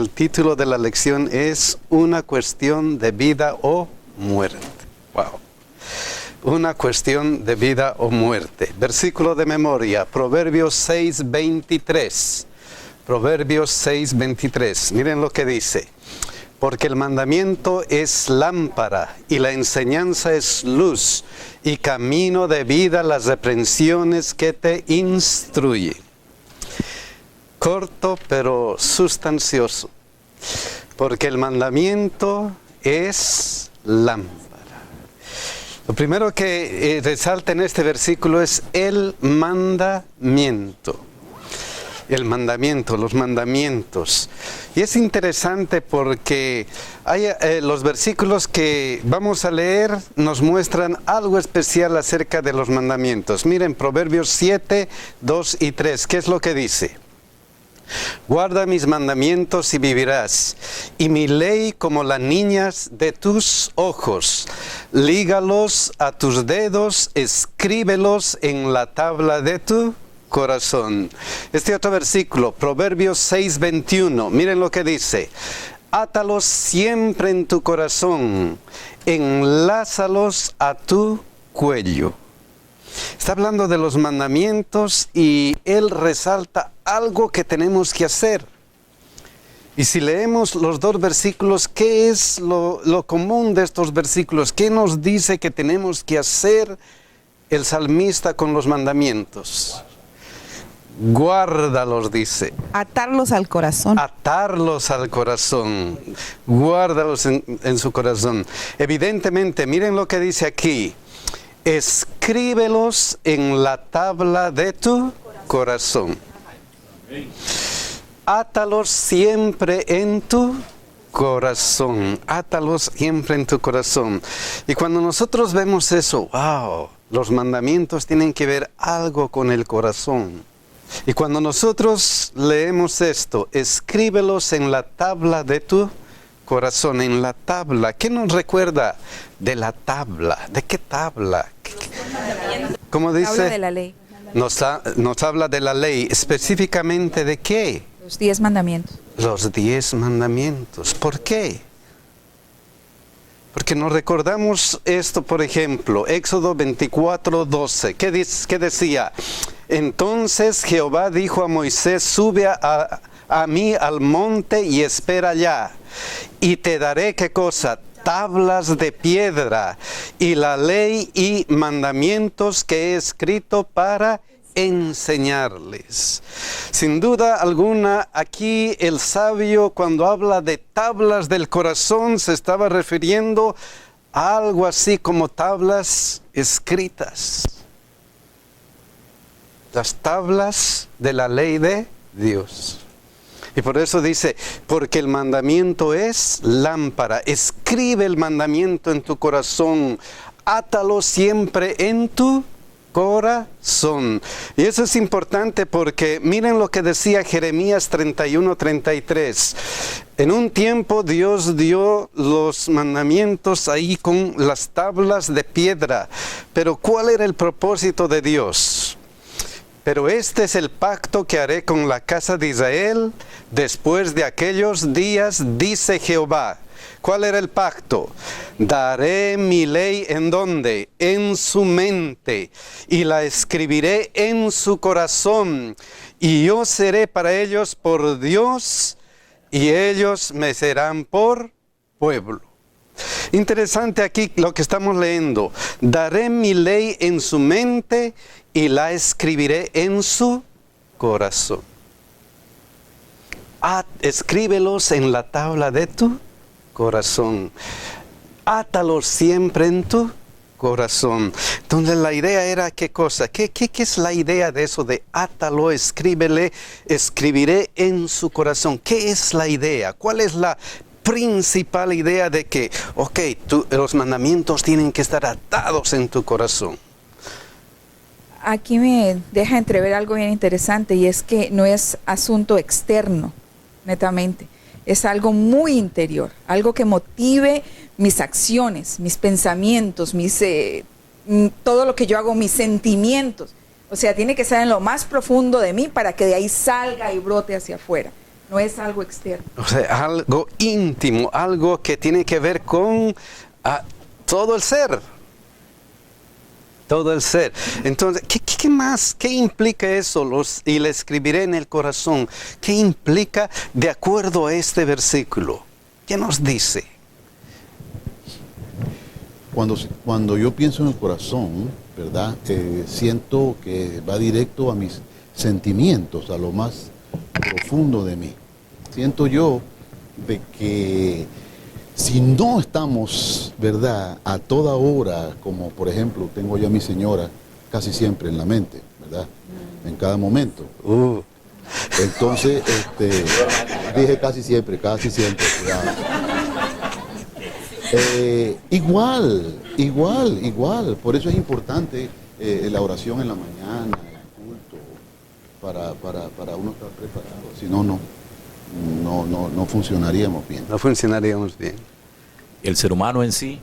El título de la lección es Una cuestión de vida o muerte. Wow. Una cuestión de vida o muerte. Versículo de memoria, Proverbios 6:23. Proverbios 6:23. Miren lo que dice. Porque el mandamiento es lámpara y la enseñanza es luz y camino de vida las reprensiones que te instruyen. Corto pero sustancioso. Porque el mandamiento es lámpara. Lo primero que resalta en este versículo es el mandamiento. El mandamiento, los mandamientos. Y es interesante porque hay, los versículos que vamos a leer nos muestran algo especial acerca de los mandamientos. Miren, Proverbios 7, 2 y 3. ¿Qué es lo que dice? Guarda mis mandamientos y vivirás, y mi ley como las niñas de tus ojos. Lígalos a tus dedos, escríbelos en la tabla de tu corazón. Este otro versículo, Proverbios 6:21, miren lo que dice. Átalos siempre en tu corazón, enlázalos a tu cuello. Está hablando de los mandamientos y él resalta algo que tenemos que hacer. Y si leemos los dos versículos, ¿qué es lo común de estos versículos? ¿Qué nos dice que tenemos que hacer el salmista con los mandamientos? Guárdalos, dice. Atarlos al corazón. Atarlos al corazón. Guárdalos en su corazón. Evidentemente, miren lo que dice aquí. Escríbelos en la tabla de tu corazón. Átalos siempre en tu corazón. Átalos siempre en tu corazón. Y cuando nosotros vemos eso, wow, los mandamientos tienen que ver algo con el corazón. Y cuando nosotros leemos esto, escríbelos en la tabla de tu corazón, en la tabla. ¿Qué nos recuerda de la tabla? ¿De qué tabla? ¿Cómo dice? Habla de la ley. Nos habla de la ley. ¿Específicamente de qué? Los 10 mandamientos. Los 10 mandamientos. ¿Por qué? Porque nos recordamos esto, por ejemplo, Éxodo 24:12. ¿Qué decía? Entonces Jehová dijo a Moisés, sube a mí al monte y espera allá. Y te daré, ¿qué cosa? Tablas de piedra y la ley y mandamientos que he escrito para enseñarles. Sin duda alguna, aquí el sabio, cuando habla de tablas del corazón, se estaba refiriendo a algo así como tablas escritas. Las tablas de la ley de Dios. Y por eso dice, porque el mandamiento es lámpara. Escribe el mandamiento en tu corazón. Átalo siempre en tu corazón. Y eso es importante porque miren lo que decía Jeremías 31:33. En un tiempo Dios dio los mandamientos ahí con las tablas de piedra. Pero ¿cuál era el propósito de Dios? Pero este es el pacto que haré con la casa de Israel después de aquellos días, dice Jehová. ¿Cuál era el pacto? Daré mi ley ¿en dónde? En su mente, y la escribiré en su corazón, y yo seré para ellos por Dios, y ellos me serán por pueblo. Interesante aquí lo que estamos leyendo. Daré mi ley en su mente y la escribiré en su corazón. Escríbelos en la tabla de tu corazón. Átalos siempre en tu corazón. Entonces la idea era ¿qué cosa? ¿Qué es la idea de eso de átalo, escríbele, escribiré en su corazón? ¿Qué es la idea? ¿Cuál es la principal idea de que, los mandamientos tienen que estar atados en tu corazón? Aquí me deja entrever algo bien interesante, y es que no es asunto externo, netamente. Es algo muy interior, algo que motive mis acciones, mis pensamientos, todo lo que yo hago, mis sentimientos. O sea, tiene que estar en lo más profundo de mí para que de ahí salga y brote hacia afuera. no es algo externo. O sea, algo íntimo, algo que tiene que ver con todo el ser. Todo el ser. Entonces, ¿qué más? ¿Qué implica eso? Y le escribiré en el corazón. ¿Qué implica de acuerdo a este versículo? ¿Qué nos dice? Cuando yo pienso en el corazón, ¿verdad? Siento que va directo a mis sentimientos, a lo más profundo de mí. Siento yo de que si no estamos, ¿verdad?, a toda hora, como por ejemplo tengo yo a mi señora casi siempre en la mente, ¿verdad?, en cada momento. Entonces, dije casi siempre, ¿verdad? Igual. Por eso es importante la oración en la mañana, el culto, para uno estar preparado. Si no, no funcionaríamos bien. No funcionaríamos bien. El ser humano en sí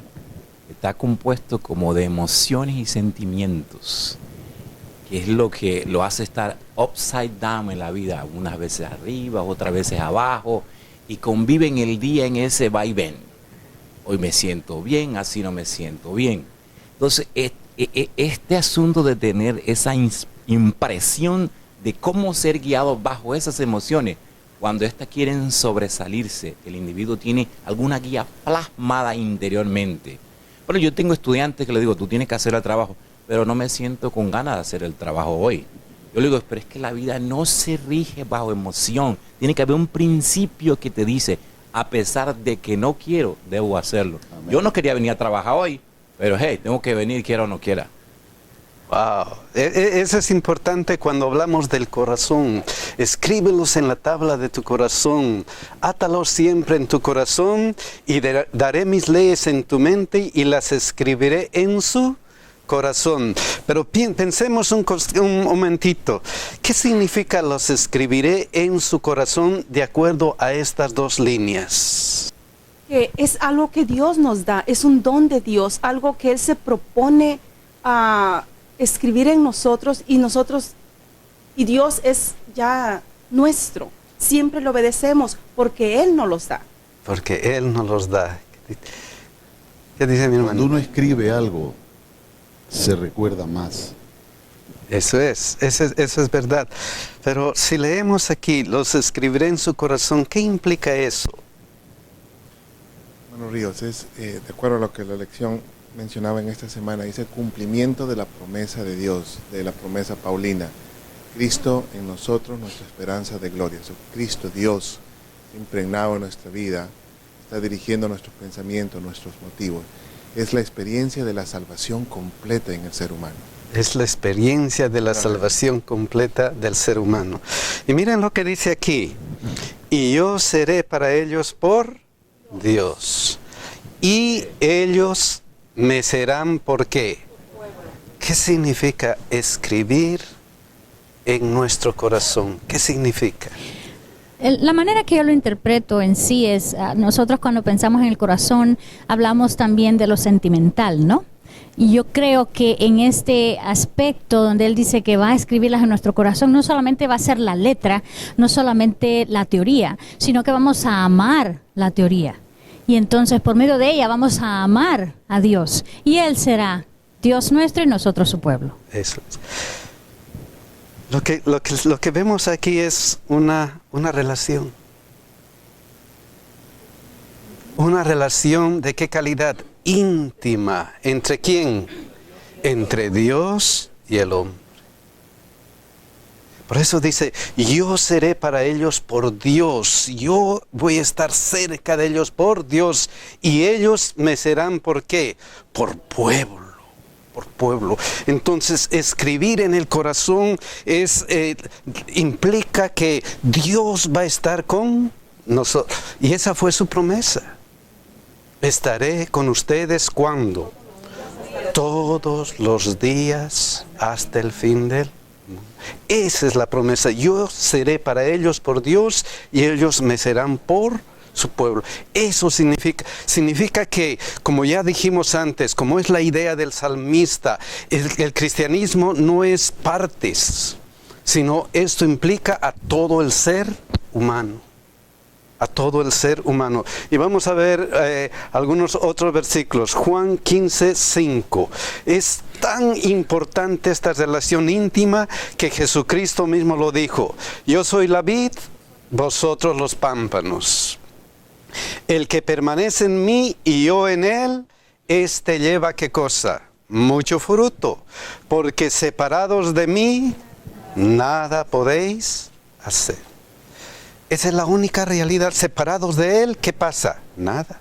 está compuesto como de emociones y sentimientos, que es lo que lo hace estar upside down en la vida, unas veces arriba, otras veces abajo, y convive en el día en ese vaivén. Hoy me siento bien, así no me siento bien. Entonces, este asunto de tener esa impresión de cómo ser guiado bajo esas emociones, cuando éstas quieren sobresalirse, el individuo tiene alguna guía plasmada interiormente. Bueno, yo tengo estudiantes que le digo, tú tienes que hacer el trabajo, pero no me siento con ganas de hacer el trabajo hoy. Yo le digo, pero es que la vida no se rige bajo emoción. Tiene que haber un principio que te dice, a pesar de que no quiero, debo hacerlo. Amén. Yo no quería venir a trabajar hoy, pero hey, tengo que venir, quiera o no quiera. Wow, eso es importante cuando hablamos del corazón. Escríbelos en la tabla de tu corazón, átalos siempre en tu corazón y daré mis leyes en tu mente y las escribiré en su corazón. Pero pensemos un momentito, ¿qué significa los escribiré en su corazón de acuerdo a estas dos líneas? Es algo que Dios nos da, es un don de Dios, algo que Él se propone a escribir en nosotros y Dios es ya nuestro, siempre lo obedecemos porque Él nos los da. Porque Él nos los da. ¿Qué dice mi hermano? Cuando uno escribe algo, se recuerda más. Eso es verdad. Pero si leemos aquí, los escribiré en su corazón, ¿qué implica eso? Bueno, Ríos, es de acuerdo a lo que la lección mencionaba en esta semana, dice cumplimiento de la promesa de Dios, de la promesa paulina. Cristo en nosotros, nuestra esperanza de gloria. Cristo, Dios, impregnado en nuestra vida, está dirigiendo nuestros pensamientos, nuestros motivos. Es la experiencia de la salvación completa en el ser humano. Es la experiencia de la salvación completa del ser humano. Y miren lo que dice aquí. Y yo seré para ellos por Dios. Y ellos me serán por qué. ¿Qué significa escribir en nuestro corazón? ¿Qué significa? La manera que yo lo interpreto en sí es, nosotros cuando pensamos en el corazón, hablamos también de lo sentimental, ¿no? Y yo creo que en este aspecto donde él dice que va a escribirlas en nuestro corazón, no solamente va a ser la letra, no solamente la teoría, sino que vamos a amar la teoría. Y entonces por medio de ella vamos a amar a Dios. Y Él será Dios nuestro y nosotros su pueblo. Eso es. Lo que vemos aquí es una relación. Una relación de qué calidad? Íntima. ¿Entre quién? Entre Dios y el hombre. Por eso dice, yo seré para ellos por Dios. Yo voy a estar cerca de ellos por Dios. Y ellos me serán ¿por qué? Por pueblo. Por pueblo. Entonces, escribir en el corazón implica que Dios va a estar con nosotros. Y esa fue su promesa. Estaré con ustedes ¿cuándo? Todos los días hasta el fin del mundo. Esa es la promesa. Yo seré para ellos por Dios y ellos me serán por su pueblo. Eso significa que, como ya dijimos antes, como es la idea del salmista, el cristianismo no es partes, sino esto implica a todo el ser humano. a todo el ser humano. Y vamos a ver algunos otros versículos. Juan 15:5. Es tan importante esta relación íntima que Jesucristo mismo lo dijo. Yo soy la vid, vosotros los pámpanos. El que permanece en mí y yo en él, este lleva ¿qué cosa? Mucho fruto. Porque separados de mí, nada podéis hacer. Esa es la única realidad. Separados de Él, ¿qué pasa? Nada.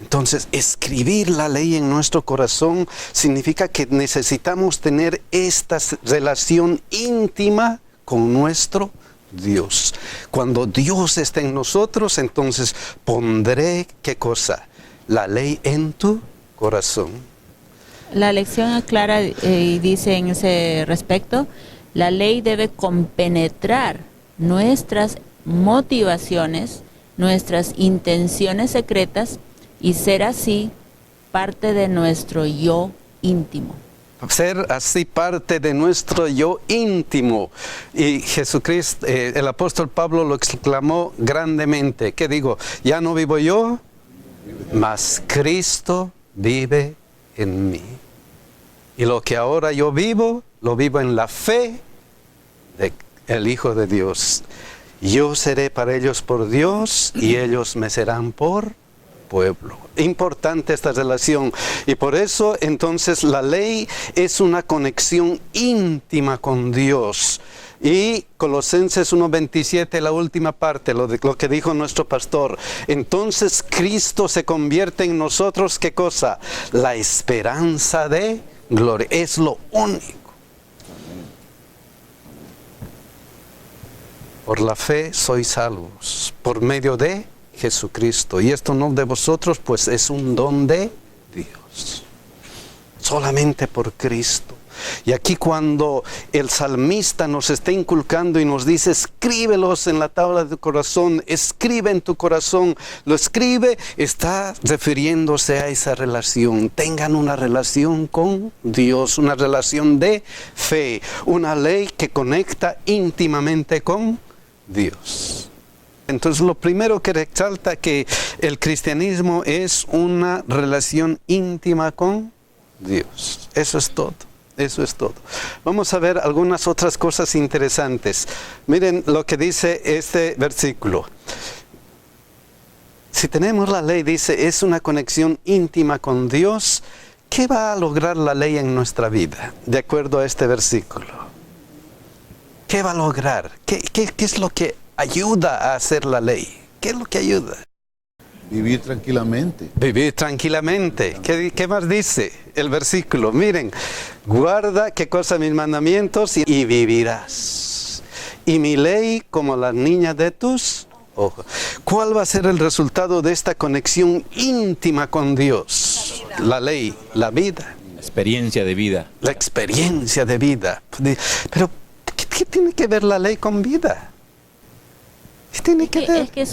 Entonces, escribir la ley en nuestro corazón significa que necesitamos tener esta relación íntima con nuestro Dios. Cuando Dios está en nosotros, entonces pondré, ¿qué cosa? La ley en tu corazón. La lección aclara y dice en ese respecto, la ley debe compenetrar nuestras motivaciones, nuestras intenciones secretas y ser así parte de nuestro yo íntimo. Ser así parte de nuestro yo íntimo. Y Jesucristo, el apóstol Pablo lo exclamó grandemente. ¿Qué digo? Ya no vivo yo, mas Cristo vive en mí. Y lo que ahora yo vivo, lo vivo en la fe de el Hijo de Dios. Yo seré para ellos por Dios y ellos me serán por pueblo. Importante esta relación. Y por eso entonces la ley es una conexión íntima con Dios. Y Colosenses 1:27, la última parte, lo que dijo nuestro pastor. Entonces Cristo se convierte en nosotros, ¿qué cosa? La esperanza de gloria. Es lo único. Por la fe sois salvos, por medio de Jesucristo. Y esto no de vosotros, pues es un don de Dios. Solamente por Cristo. Y aquí cuando el salmista nos está inculcando y nos dice, escríbelos en la tabla de tu corazón, escribe en tu corazón, lo escribe, está refiriéndose a esa relación. Tengan una relación con Dios, una relación de fe, una ley que conecta íntimamente con Dios. Entonces lo primero que resalta que el cristianismo es una relación íntima con Dios. Eso es todo. Eso es todo. Vamos a ver algunas otras cosas interesantes. Miren lo que dice este versículo. Si tenemos la ley, dice, es una conexión íntima con Dios. ¿Qué va a lograr la ley en nuestra vida? De acuerdo a este versículo. ¿Qué va a lograr? ¿Qué es lo que ayuda a hacer la ley? ¿Qué es lo que ayuda? Vivir tranquilamente. Vivir tranquilamente. ¿Qué más dice el versículo? Miren, guarda qué cosa mis mandamientos y vivirás. Y mi ley como la niña de tus ojos. ¿Cuál va a ser el resultado de esta conexión íntima con Dios? La ley, la vida. Experiencia de vida. La experiencia de vida. Pero, ¿qué tiene que ver la ley con vida? Tiene que ver. Es que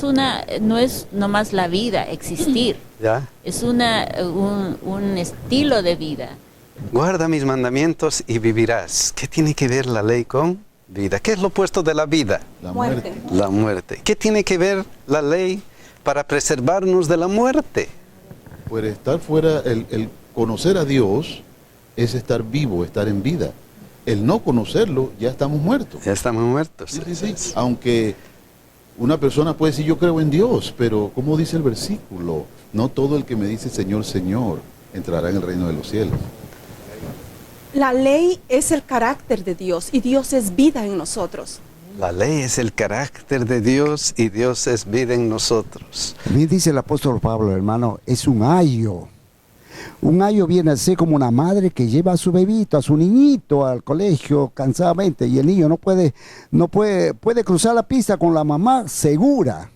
no es nomás la vida, existir. ¿Ya? Es un estilo de vida. Guarda mis mandamientos y vivirás. ¿Qué tiene que ver la ley con vida? ¿Qué es lo opuesto de la vida? La muerte. La muerte. ¿Qué tiene que ver la ley para preservarnos de la muerte? Pues estar fuera, el conocer a Dios es estar vivo, estar en vida. El no conocerlo, ya estamos muertos. Ya estamos muertos. Sí. Aunque una persona puede decir, yo creo en Dios, pero como dice el versículo, no todo el que me dice Señor, Señor, entrará en el reino de los cielos. La ley es el carácter de Dios y Dios es vida en nosotros. La ley es el carácter de Dios y Dios es vida en nosotros. También dice el apóstol Pablo, hermano, es un ayo. Un ayo viene a ser como una madre que lleva a su bebito, a su niñito al colegio cansadamente y el niño no puede cruzar la pista con la mamá segura.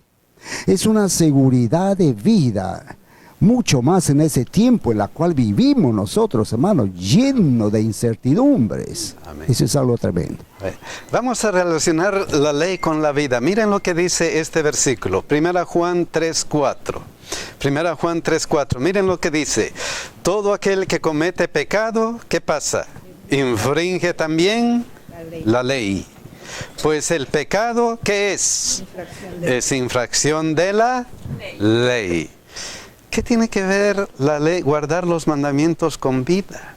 Es una seguridad de vida, mucho más en ese tiempo en la cual vivimos nosotros, hermanos, lleno de incertidumbres. Amén. Eso es algo tremendo. Vamos a relacionar la ley con la vida. Miren lo que dice este versículo, 1 Juan 3:4. 1 Juan 3:4, miren lo que dice. Todo aquel que comete pecado, ¿qué pasa? Infringe también la ley. Pues el pecado, ¿qué es? Es infracción de la ley. ¿Qué tiene que ver la ley, guardar los mandamientos con vida?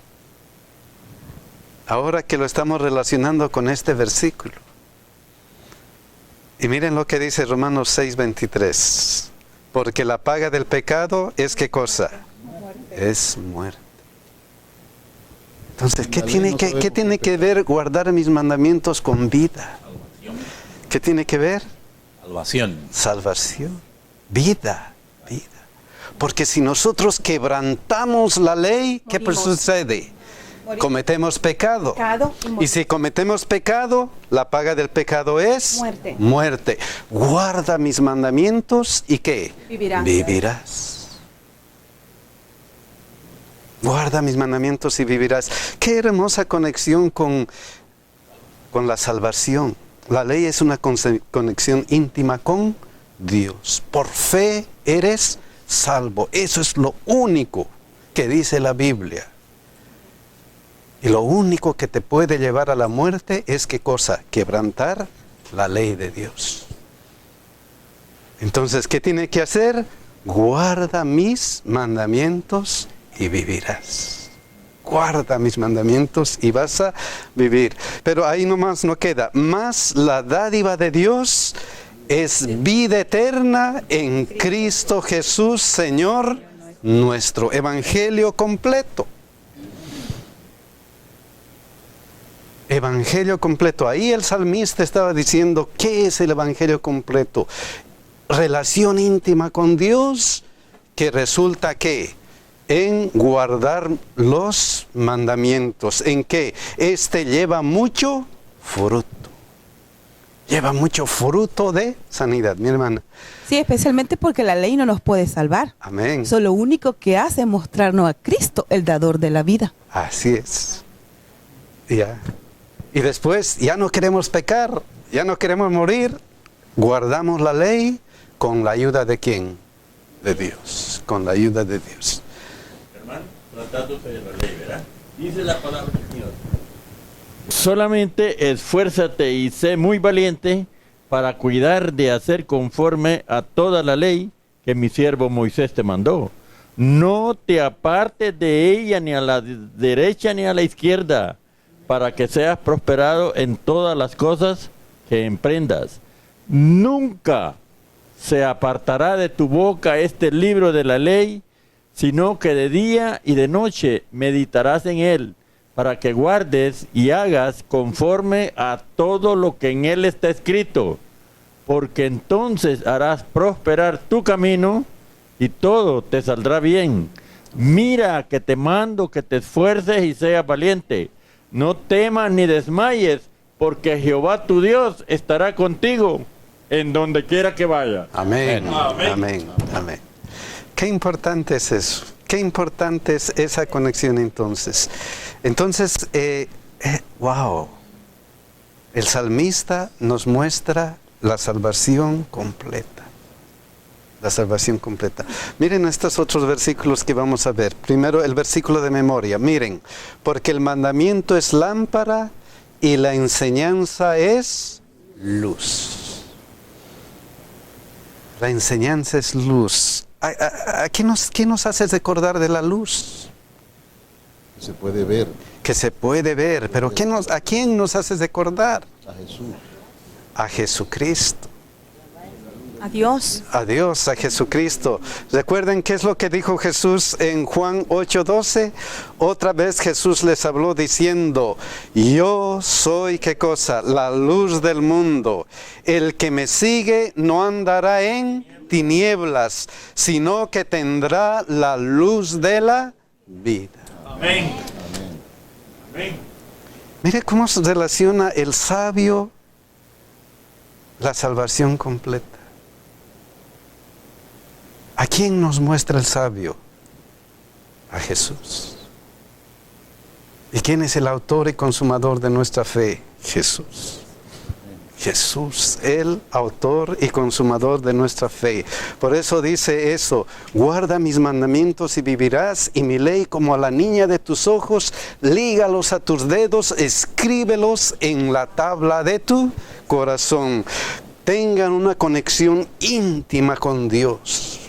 Ahora que lo estamos relacionando con este versículo. Y miren lo que dice Romanos 6:23. Porque la paga del pecado es ¿qué cosa? Es muerte. Entonces, ¿qué tiene que ver guardar mis mandamientos con vida? ¿Qué tiene que ver? Salvación. Salvación. Vida. Porque si nosotros quebrantamos la ley, ¿qué sucede? Cometemos pecado. Y si cometemos pecado, la paga del pecado es muerte. Guarda mis mandamientos y ¿qué? Vivirás. Guarda mis mandamientos y vivirás. Qué hermosa conexión con la salvación. La ley es una conexión íntima con Dios. Por fe eres salvo. Eso es lo único que dice la Biblia. Y lo único que te puede llevar a la muerte es ¿qué cosa? Quebrantar la ley de Dios. Entonces, ¿qué tiene que hacer? Guarda mis mandamientos y vivirás. Guarda mis mandamientos y vas a vivir. Pero ahí nomás no queda. Más la dádiva de Dios es vida eterna en Cristo Jesús, Señor nuestro. Evangelio completo. Evangelio completo. Ahí el salmista estaba diciendo, ¿qué es el evangelio completo? Relación íntima con Dios, que resulta que en guardar los mandamientos, en que este lleva mucho fruto. Lleva mucho fruto de sanidad, mi hermana. Sí, especialmente porque la ley no nos puede salvar. Amén. Eso lo único que hace es mostrarnos a Cristo, el dador de la vida. Así es. Ya. Y después ya no queremos pecar, ya no queremos morir. Guardamos la ley con la ayuda de ¿quién? De Dios. Con la ayuda de Dios. Hermano, tratándose de la ley, ¿verdad? Dice la palabra del Señor. Solamente esfuérzate y sé muy valiente para cuidar de hacer conforme a toda la ley que mi siervo Moisés te mandó. No te apartes de ella ni a la derecha ni a la izquierda, para que seas prosperado en todas las cosas que emprendas. Nunca se apartará de tu boca este libro de la ley, sino que de día y de noche meditarás en él, para que guardes y hagas conforme a todo lo que en él está escrito, porque entonces harás prosperar tu camino y todo te saldrá bien. Mira que te mando que te esfuerces y seas valiente. No temas ni desmayes, porque Jehová tu Dios estará contigo en donde quiera que vaya. Amén. Amén. Amén. Amén. Qué importante es eso. Qué importante es esa conexión entonces. Entonces, wow. El salmista nos muestra la salvación completa. La salvación completa. Miren estos otros versículos que vamos a ver. Primero el versículo de memoria. Miren, porque el mandamiento es lámpara y la enseñanza es luz. La enseñanza es luz. ¿Qué nos hace recordar de la luz? Que se puede ver. Que se puede ver, pero ¿a quién nos hace recordar? A Jesús. A Jesucristo. A Dios. A Dios, a Jesucristo. ¿Recuerden qué es lo que dijo Jesús en Juan 8:12? Otra vez Jesús les habló diciendo, yo soy, ¿qué cosa? La luz del mundo. El que me sigue no andará en tinieblas, sino que tendrá la luz de la vida. Amén. Amén. Mire cómo se relaciona el sabio, la salvación completa. ¿A quién nos muestra el sabio? A Jesús. ¿Y quién es el autor y consumador de nuestra fe? Jesús. Jesús, el autor y consumador de nuestra fe. Por eso dice eso, guarda mis mandamientos y vivirás, y mi ley como a la niña de tus ojos, lígalos a tus dedos, escríbelos en la tabla de tu corazón. Tengan una conexión íntima con Dios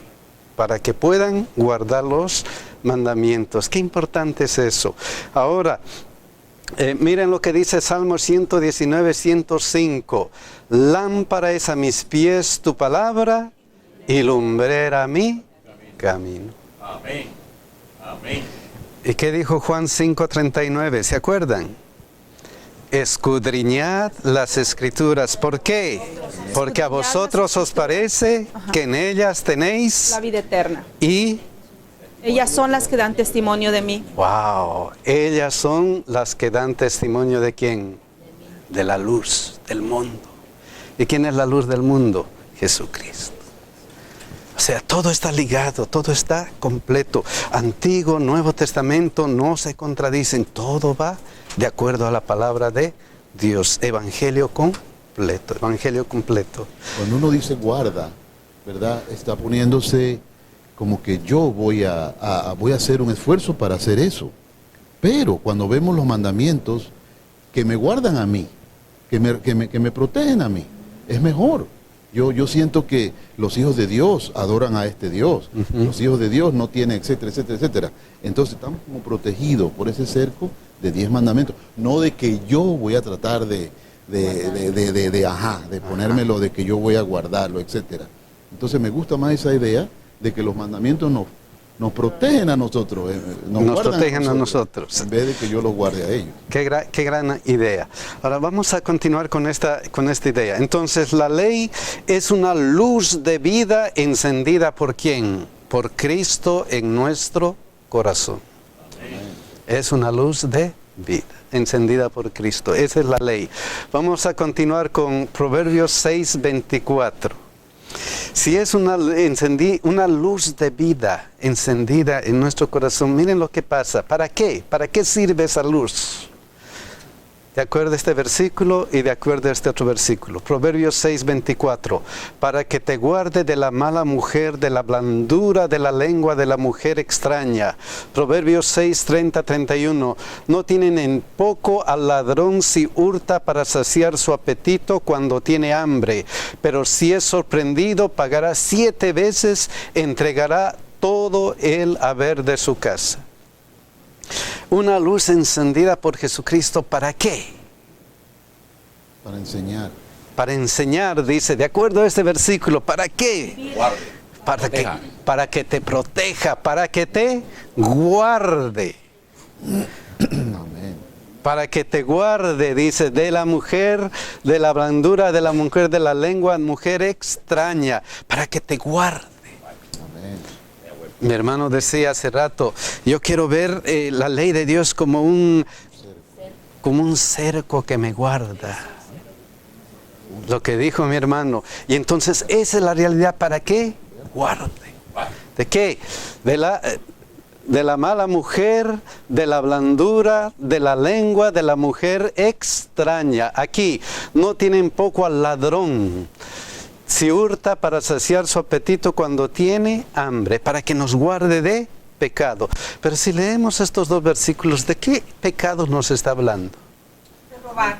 para que puedan guardar los mandamientos. Qué importante es eso. Ahora, miren lo que dice Salmo 119, 105. Lámpara es a mis pies tu palabra y lumbrera a mi camino. Amén. Amén. ¿Y qué dijo Juan 5:39? ¿Se acuerdan? Escudriñad las escrituras. ¿Por qué? Porque a vosotros os parece que en ellas tenéis La vida eterna. y... Ellas son las que dan testimonio de mí. ¡Wow! Ellas son las que dan testimonio de quién? De la luz del mundo. ¿Y quién es la luz del mundo? Jesucristo. O sea, todo está ligado, todo está completo. Antiguo, Nuevo Testamento no se contradicen, todo va de acuerdo a la palabra de Dios. Evangelio completo, evangelio completo. Cuando uno dice guarda, ¿verdad? Está poniéndose como que yo voy a hacer un esfuerzo para hacer eso. Pero cuando vemos los mandamientos que me guardan a mí, que me protegen a mí, es mejor. Yo siento que los hijos de Dios adoran a este Dios. Los hijos de Dios no tienen, etcétera, etcétera, etcétera. Entonces estamos como protegidos por ese cerco de 10 mandamientos. No de que yo voy a tratar de ponérmelo, de que yo voy a guardarlo, etcétera. Entonces me gusta más esa idea de que los mandamientos nos protegen a nosotros. Nos protegen a nosotros. En vez de que yo los guarde a ellos. Qué gran idea. Ahora vamos a continuar con esta idea. Entonces, la ley es una luz de vida encendida ¿por quién? Por Cristo en nuestro corazón. Es una luz de vida encendida por Cristo. Esa es la ley. Vamos a continuar con Proverbios 6:24. Si es una luz de vida encendida en nuestro corazón, miren lo que pasa. ¿Para qué? ¿Para qué sirve esa luz? De acuerdo a este versículo y de acuerdo a este otro versículo. Proverbios 6:24. Para que te guarde de la mala mujer, de la blandura de la lengua de la mujer extraña. Proverbios 6:30-31. No tienen en poco al ladrón si hurta para saciar su apetito cuando tiene hambre. Pero si es sorprendido, pagará 7 veces, entregará todo el haber de su casa. Una luz encendida por Jesucristo, ¿para qué? Para enseñar. Para enseñar, dice, de acuerdo a este versículo, ¿para qué? Para que te proteja, para que te guarde. Amén. Para que te guarde, dice, de la mujer, de la blandura de la mujer, de la lengua, mujer extraña, para que te guarde. Mi hermano decía hace rato, yo quiero ver la ley de Dios como un cerco que me guarda. Lo que dijo mi hermano. Y entonces esa es la realidad. ¿Para qué? Guarde. ¿De qué? De la mala mujer, de la blandura, de la lengua, de la mujer extraña. Aquí no tienen poco al ladrón. Si hurta para saciar su apetito cuando tiene hambre, para que nos guarde de pecado. Pero si leemos estos dos versículos, ¿de qué pecado nos está hablando? De robar.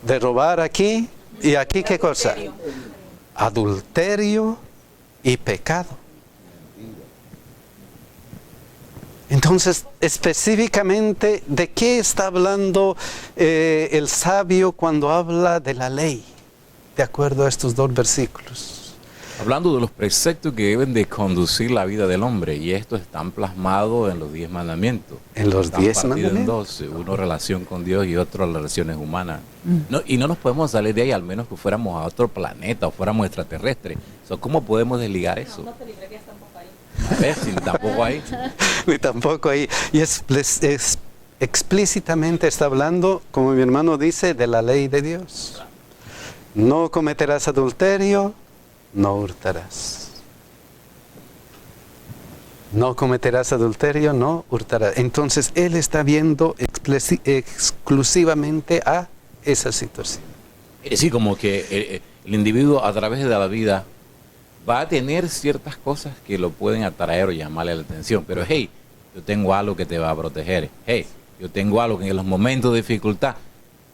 De robar aquí, y aquí ¿qué cosa? Adulterio y pecado. Entonces, específicamente, ¿de qué está hablando el sabio cuando habla de la ley? De acuerdo a estos dos versículos. Hablando de los preceptos que deben de conducir la vida del hombre, y estos están plasmados en los 10 mandamientos. En los 10 mandamientos. En dos, uno relación con Dios y otro las relaciones humanas. Y no nos podemos salir de ahí, al menos que fuéramos a otro planeta o fuéramos extraterrestres. ¿Cómo podemos desligar eso? No te librarías tampoco ahí. A ver, si tampoco ahí. Ni tampoco ahí. Y es explícitamente está hablando, como mi hermano dice, de la ley de Dios. No cometerás adulterio, no hurtarás. No cometerás adulterio, no hurtarás. Entonces, él está viendo exclusivamente a esa situación. Es decir, como que el individuo a través de la vida va a tener ciertas cosas que lo pueden atraer o llamarle la atención. Pero, hey, yo tengo algo que te va a proteger. Hey, yo tengo algo que en los momentos de dificultad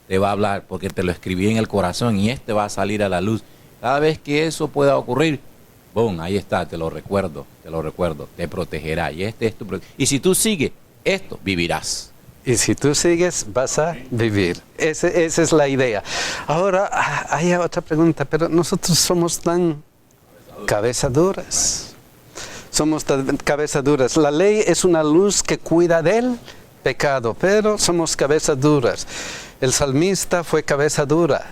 te va a hablar, porque te lo escribí en el corazón y va a salir a la luz. Cada vez que eso pueda ocurrir, boom, ahí está, te lo recuerdo, te protegerá. Y es tu y si tú sigues esto, vivirás. Y si tú sigues, vas a vivir. Esa es la idea. Ahora, hay otra pregunta, pero nosotros somos tan cabezaduras. Somos tan cabezaduras. La ley es una luz que cuida del pecado, pero somos cabezaduras. El salmista fue cabeza dura.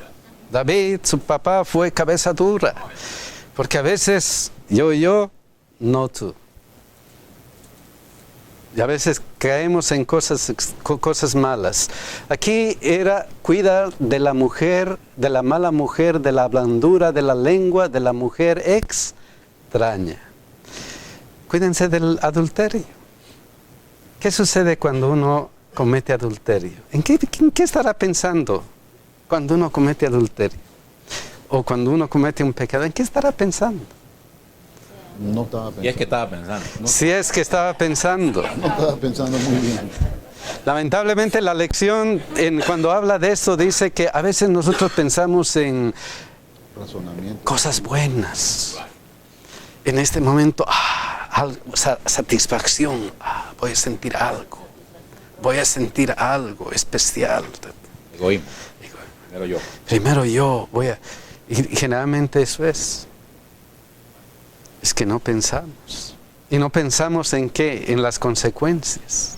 David, su papá, fue cabeza dura. Porque a veces yo, no tú. Y a veces caemos en cosas malas. Aquí era cuidar de la mujer, de la mala mujer, de la blandura, de la lengua, de la mujer extraña. Cuídense del adulterio. ¿Qué sucede cuando uno comete adulterio? ¿En qué estará pensando cuando uno comete adulterio? O cuando uno comete un pecado, ¿en qué estará pensando? No estaba pensando. Y es que estaba pensando. ¿No? Si es que estaba pensando. No estaba pensando muy bien. Lamentablemente la lección cuando habla de esto dice que a veces nosotros pensamos en Razonamiento. cosas buenas. En este momento, satisfacción, voy a sentir algo especial. Egoísmo. Primero yo. Y generalmente eso es que no pensamos. Y no pensamos en qué, en las consecuencias.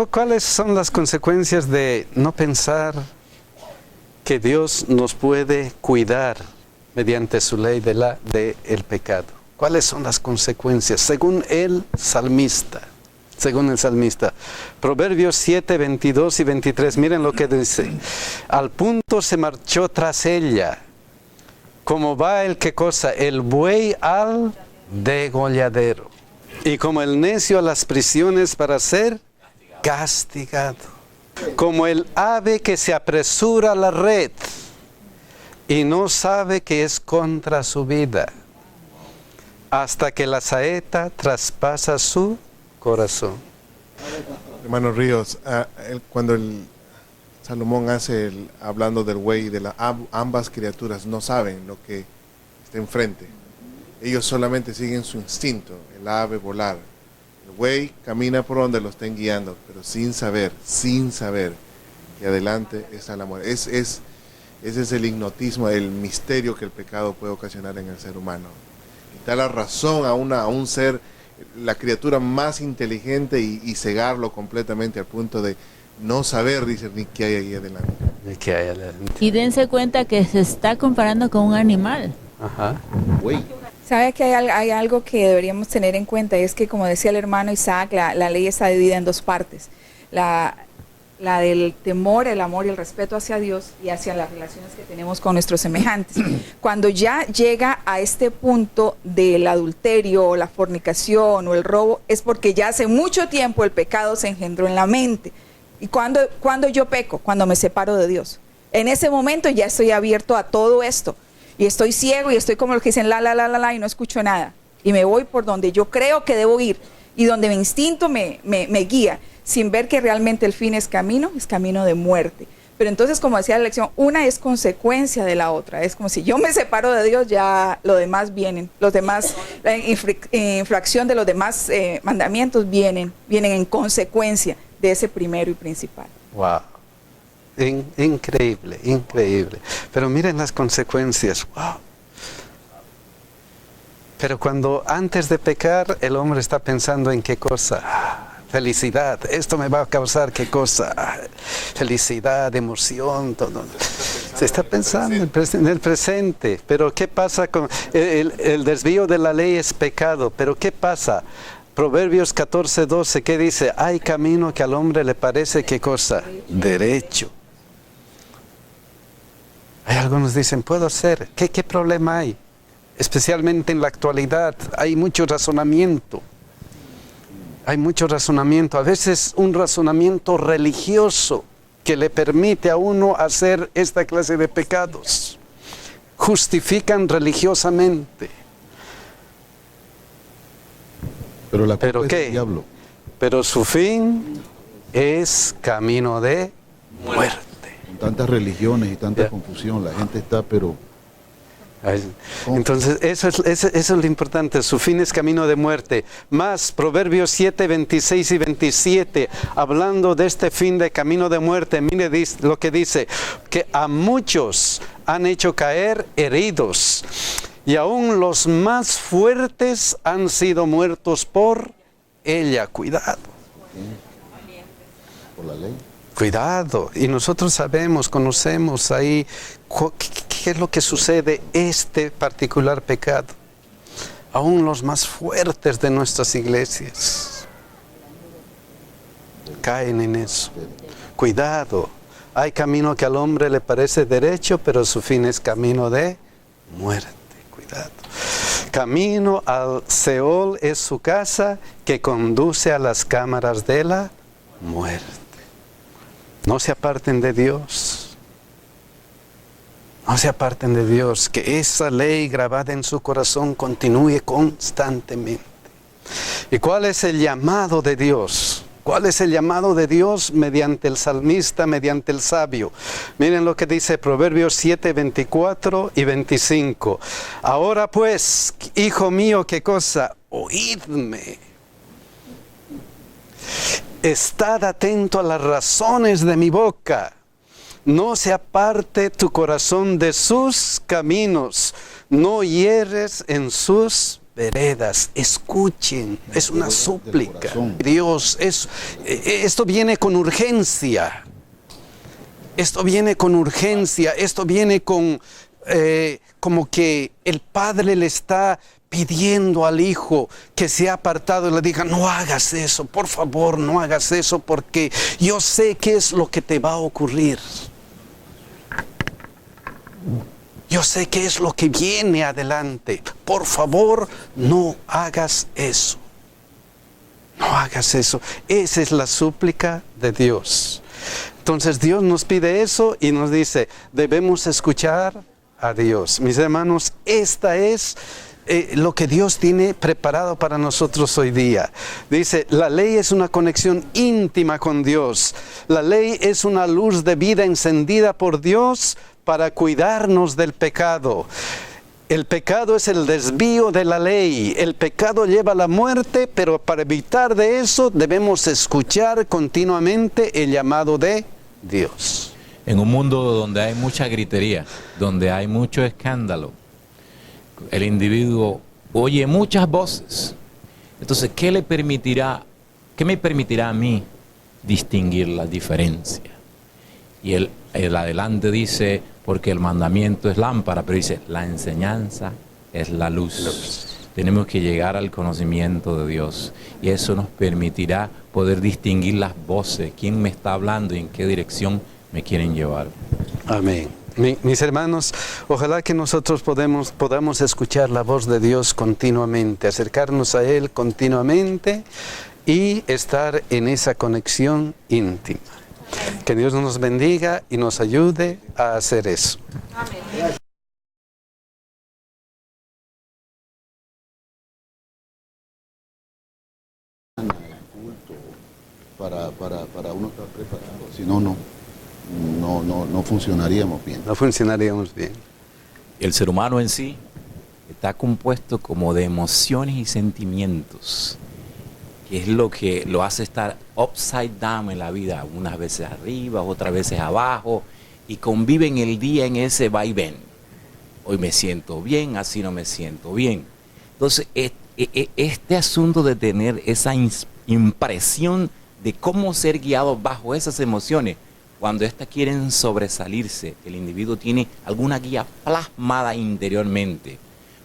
¿Cuáles son las consecuencias de no pensar que Dios nos puede cuidar mediante su ley del pecado? ¿Cuáles son las consecuencias? Según el salmista. Proverbios 7, 22 y 23. Miren lo que dice. Al punto se marchó tras ella. Como va el buey al degolladero. Y como el necio a las prisiones para ser castigado. Como el ave que se apresura a la red y no sabe que es contra su vida, hasta que la saeta traspasa su corazón. Hermano Ríos, cuando Salomón hablando del buey y de ambas criaturas no saben lo que está enfrente. Ellos solamente siguen su instinto, el ave volar. El buey camina por donde lo estén guiando, pero sin saber que adelante está la muerte. Ese es el hipnotismo, el misterio que el pecado puede ocasionar en el ser humano. Da la razón a un ser, la criatura más inteligente y cegarlo completamente al punto de no saber, dice, ni qué hay ahí adelante. Y dense cuenta que se está comparando con un animal. Ajá. Güey. ¿Sabe que hay algo que deberíamos tener en cuenta? Es que, como decía el hermano Isaac, la ley está dividida en dos partes. La del temor, el amor y el respeto hacia Dios y hacia las relaciones que tenemos con nuestros semejantes. Cuando ya llega a este punto del adulterio o la fornicación o el robo, es porque ya hace mucho tiempo el pecado se engendró en la mente. ¿Y cuando yo peco? Cuando me separo de Dios. En ese momento ya estoy abierto a todo esto. Y estoy ciego y estoy como los que dicen la y no escucho nada. Y me voy por donde yo creo que debo ir y donde mi instinto me guía, sin ver que realmente el fin es camino de muerte. Pero entonces, como decía la lección, una es consecuencia de la otra. Es como si yo me separo de Dios, ya lo demás vienen. Los demás, la infracción de los demás mandamientos vienen en consecuencia de ese primero y principal. Wow. Increíble. Pero miren las consecuencias. Wow. Pero cuando antes de pecar, el hombre está pensando en qué cosa. Felicidad, esto me va a causar qué cosa. Felicidad, emoción, todo. Se está pensando en el presente. Pero ¿qué pasa con el desvío de la ley? Es pecado. Pero ¿qué pasa? Proverbios 14, 12, ¿qué dice? Hay camino que al hombre le parece, ¿qué cosa? Derecho. Hay algunos dicen, puedo hacer. ¿Qué problema hay? Especialmente en la actualidad, hay mucho razonamiento. A veces un razonamiento religioso que le permite a uno hacer esta clase de pecados. Justifican religiosamente. ¿Pero qué? Diablo. Pero su fin es camino de muerte. tantas religiones y tanta confusión, la gente está, pero... Entonces, eso es lo importante. Su fin es camino de muerte. Más, Proverbios 7, 26 y 27, hablando de este fin de camino de muerte, mire lo que dice, que a muchos han hecho caer heridos, y aún los más fuertes han sido muertos por ella. Cuidado. Por la ley. Cuidado. Y nosotros sabemos, conocemos ahí qué es lo que sucede este particular pecado. Aún los más fuertes de nuestras iglesias caen en eso. Cuidado. Hay camino que al hombre le parece derecho, pero su fin es camino de muerte. Cuidado. Camino al Seol es su casa, que conduce a las cámaras de la muerte. No se aparten de Dios. No se aparten de Dios. Que esa ley grabada en su corazón continúe constantemente. ¿Y cuál es el llamado de Dios? ¿Cuál es el llamado de Dios mediante el salmista, mediante el sabio? Miren lo que dice Proverbios 7, 24 y 25. Ahora pues, hijo mío, ¿qué cosa? Oídme. Estad atento a las razones de mi boca. No se aparte tu corazón de sus caminos. No hieres en sus veredas. Escuchen, es una súplica. Dios, esto viene con urgencia. Esto viene con urgencia. Esto viene con como que el padre le está pidiendo al hijo que se ha apartado y le diga, no hagas eso, por favor, no hagas eso, porque yo sé qué es lo que te va a ocurrir. Yo sé qué es lo que viene adelante. Por favor, no hagas eso. No hagas eso. Esa es la súplica de Dios. Entonces Dios nos pide eso y nos dice, debemos escuchar a Dios. Mis hermanos, esta es lo que Dios tiene preparado para nosotros hoy día. Dice, la ley es una conexión íntima con Dios. La ley es una luz de vida encendida por Dios para cuidarnos del pecado. El pecado es el desvío de la ley. El pecado lleva a la muerte, pero para evitar de eso debemos escuchar continuamente el llamado de Dios. En un mundo donde hay mucha gritería, donde hay mucho escándalo, el individuo oye muchas voces. Entonces, ¿qué me permitirá a mí distinguir la diferencia? Y el adelante dice, porque el mandamiento es lámpara, pero dice, la enseñanza es la luz. Tenemos que llegar al conocimiento de Dios y eso nos permitirá poder distinguir las voces, quién me está hablando y en qué dirección me quieren llevar. Amén. Mis hermanos, ojalá que nosotros podamos escuchar la voz de Dios continuamente, acercarnos a Él continuamente y estar en esa conexión íntima. Que Dios nos bendiga y nos ayude a hacer eso. Amén. Para uno estar preparado, si no funcionaríamos bien. No funcionaríamos bien. El ser humano en sí está compuesto como de emociones y sentimientos, que es lo que lo hace estar upside down en la vida, unas veces arriba, otras veces abajo, y conviven el día en ese vaivén. Hoy me siento bien, así no me siento bien. Entonces, este asunto de tener esa impresión de cómo ser guiado bajo esas emociones, cuando éstas quieren sobresalirse, el individuo tiene alguna guía plasmada interiormente.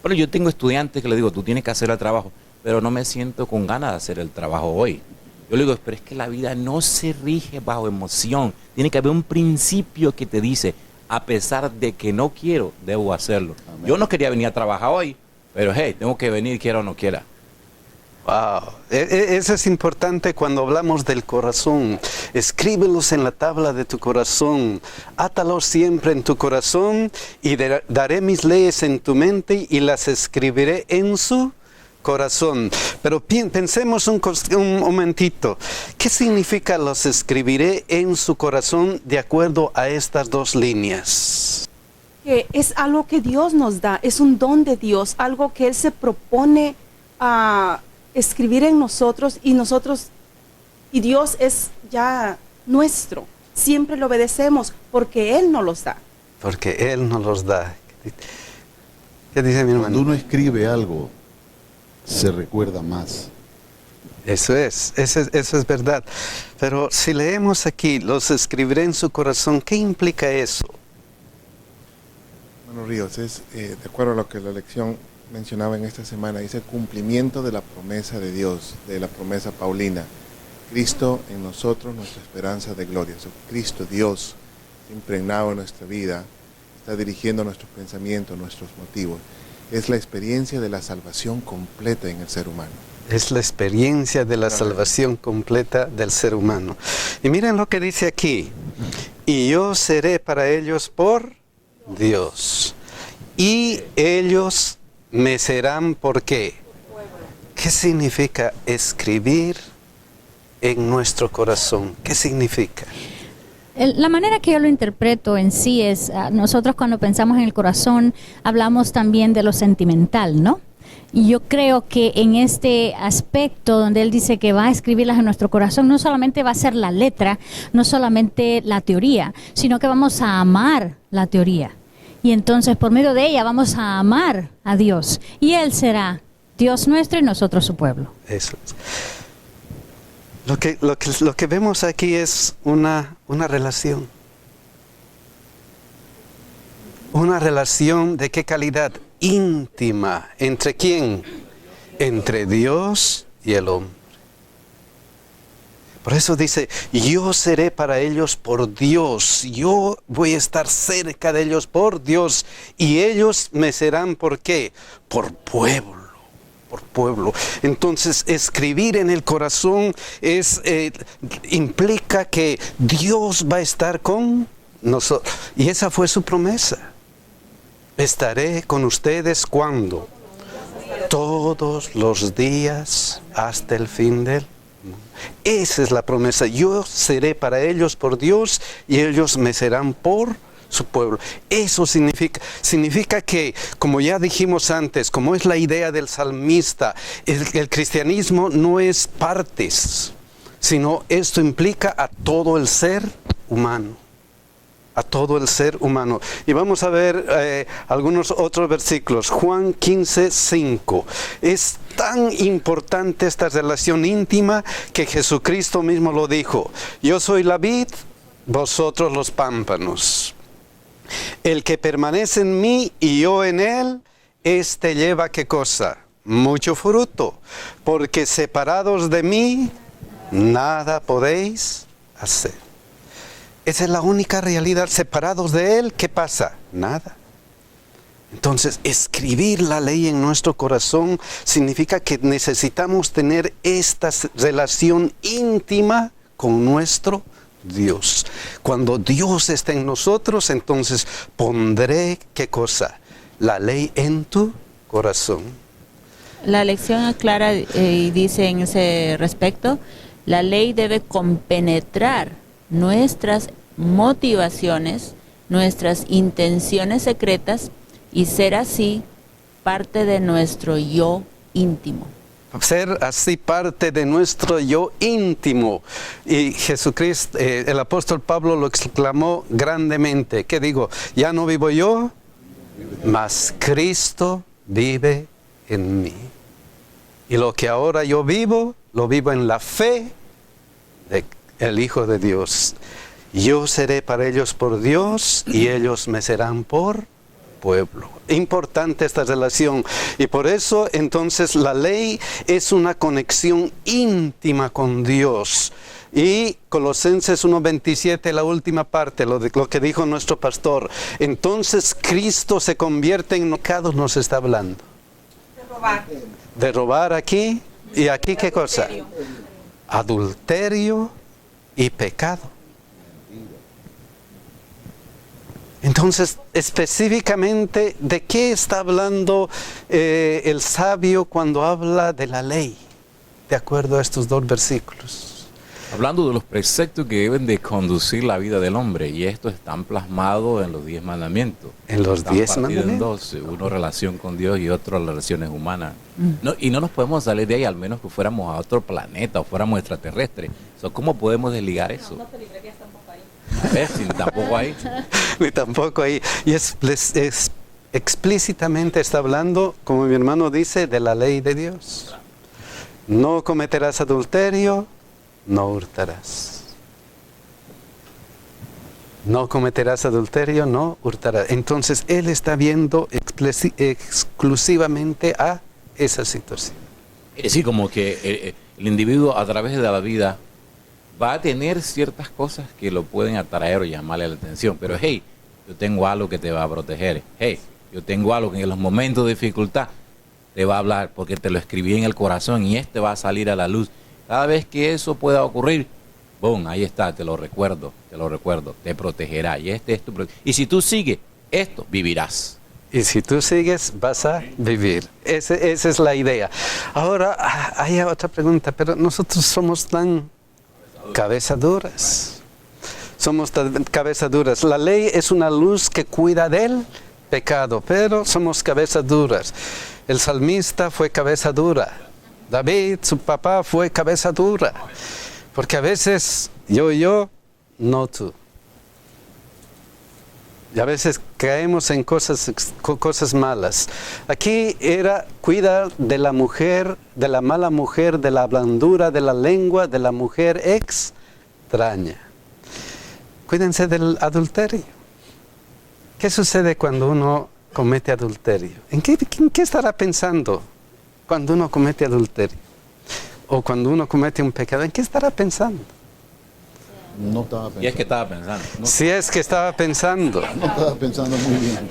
Bueno, yo tengo estudiantes que les digo, tú tienes que hacer el trabajo, pero no me siento con ganas de hacer el trabajo hoy. Yo le digo, pero es que la vida no se rige bajo emoción. Tiene que haber un principio que te dice, a pesar de que no quiero, debo hacerlo. Amén. Yo no quería venir a trabajar hoy, pero hey, tengo que venir, quiera o no quiera. Wow, eso es importante cuando hablamos del corazón. Escríbelos en la tabla de tu corazón, átalos siempre en tu corazón y daré mis leyes en tu mente y las escribiré en su corazón. Pero pensemos un momentito. ¿Qué significa los escribiré en su corazón de acuerdo a estas dos líneas? Que es algo que Dios nos da, es un don de Dios, algo que Él se propone a escribir en nosotros y Dios es ya nuestro. Siempre lo obedecemos porque Él nos los da. Porque Él nos los da. ¿Qué dice mi hermano? Cuando uno escribe algo, se recuerda más. Eso es verdad. Pero si leemos aquí, los escribiré en su corazón, ¿qué implica eso? Hermano Ríos, es de acuerdo a lo que la lección mencionaba en esta semana, dice cumplimiento de la promesa de Dios, de la promesa paulina. Cristo en nosotros, nuestra esperanza de gloria. Cristo, Dios, impregnado en nuestra vida, está dirigiendo nuestros pensamientos, nuestros motivos. Es la experiencia de la salvación completa en el ser humano. Es la experiencia de la salvación completa del ser humano. Y miren lo que dice aquí. Y yo seré para ellos por Dios. Y ellos me serán por qué. ¿Qué significa escribir en nuestro corazón? ¿Qué significa? La manera que yo lo interpreto en sí es, nosotros cuando pensamos en el corazón, hablamos también de lo sentimental, ¿no? Y yo creo que en este aspecto donde él dice que va a escribirlas en nuestro corazón, no solamente va a ser la letra, no solamente la teoría, sino que vamos a amar la teoría. Y entonces por medio de ella vamos a amar a Dios. Y Él será Dios nuestro y nosotros su pueblo. Eso es. Lo que vemos aquí es una relación. Una relación de qué calidad? Íntima. ¿Entre quién? Entre Dios y el hombre. Por eso dice, yo seré para ellos por Dios. Yo voy a estar cerca de ellos por Dios. Y ellos me serán ¿por qué? Por pueblo. Por pueblo. Entonces, escribir en el corazón implica que Dios va a estar con nosotros. Y esa fue su promesa. Estaré con ustedes ¿cuándo? Todos los días hasta el fin del mundo. Esa es la promesa. Yo seré para ellos por Dios y ellos me serán por su pueblo. Eso significa que, como ya dijimos antes, como es la idea del salmista, el cristianismo no es partes, sino esto implica a todo el ser humano. A todo el ser humano. Y vamos a ver algunos otros versículos. Juan 15:5. Es tan importante esta relación íntima que Jesucristo mismo lo dijo. Yo soy la vid, vosotros los pámpanos. El que permanece en mí y yo en él, este lleva ¿qué cosa? Mucho fruto. Porque separados de mí, nada podéis hacer. Esa es la única realidad. Separados de Él, ¿qué pasa? Nada. Entonces, escribir la ley en nuestro corazón significa que necesitamos tener esta relación íntima con nuestro Dios. Cuando Dios está en nosotros, entonces pondré, ¿qué cosa? La ley en tu corazón. La lección aclara y dice en ese respecto, la ley debe compenetrar nuestras motivaciones, nuestras intenciones secretas y ser así parte de nuestro yo íntimo. Ser así parte de nuestro yo íntimo. Y Jesucristo, el apóstol Pablo lo exclamó grandemente. ¿Qué digo? Ya no vivo yo, mas Cristo vive en mí. Y lo que ahora yo vivo, lo vivo en la fe de el Hijo de Dios. Yo seré para ellos por Dios y ellos me serán por pueblo. Importante esta relación. Y por eso entonces la ley es una conexión íntima con Dios. Y Colosenses 1:27, la última parte, lo que dijo nuestro pastor. Entonces Cristo se convierte en pecado, nos está hablando. De robar aquí. ¿Y aquí qué cosa? Adulterio y pecado. Entonces, específicamente, ¿de qué está hablando el sabio cuando habla de la ley? De acuerdo a estos dos versículos. Hablando de los preceptos que deben de conducir la vida del hombre, y estos están plasmados en los 10 mandamientos. En los Están 10 partidos mandamientos. en dos, uno relación con Dios y otro relaciones humanas. Y no nos podemos salir de ahí, al menos que fuéramos a otro planeta o fuéramos extraterrestres. ¿Cómo podemos desligar eso? No te librarías tampoco ahí. A ver, si tampoco ahí. Ni tampoco ahí. Y es explícitamente está hablando, como mi hermano dice, de la ley de Dios. No cometerás adulterio, no hurtarás. No cometerás adulterio, no hurtarás. Entonces, él está viendo exclusivamente a esa situación. Es decir, como que el individuo a través de la vida va a tener ciertas cosas que lo pueden atraer o llamarle la atención. Pero, hey, yo tengo algo que te va a proteger. Hey, yo tengo algo que en los momentos de dificultad te va a hablar porque te lo escribí en el corazón y va a salir a la luz. Cada vez que eso pueda ocurrir, boom, ahí está, te lo recuerdo, te protegerá. Y y si tú sigues esto, vivirás. Y si tú sigues, vas a vivir. Esa es la idea. Ahora, hay otra pregunta, pero nosotros somos tan cabezaduras. Somos tan cabezaduras. La ley es una luz que cuida del pecado, pero somos cabezaduras. El salmista fue cabeza dura. David, su papá, fue cabeza dura. Porque a veces yo, no tú. Y a veces caemos en cosas malas. Aquí era cuidar de la mujer, de la mala mujer, de la blandura de la lengua, de la mujer extraña. Cuídense del adulterio. ¿Qué sucede cuando uno comete adulterio? ¿En qué estará pensando cuando uno comete adulterio? O cuando uno comete un pecado, ¿en qué estará pensando? No estaba pensando. Y es que estaba pensando. ¿No? Si es que estaba pensando. No estaba pensando muy bien.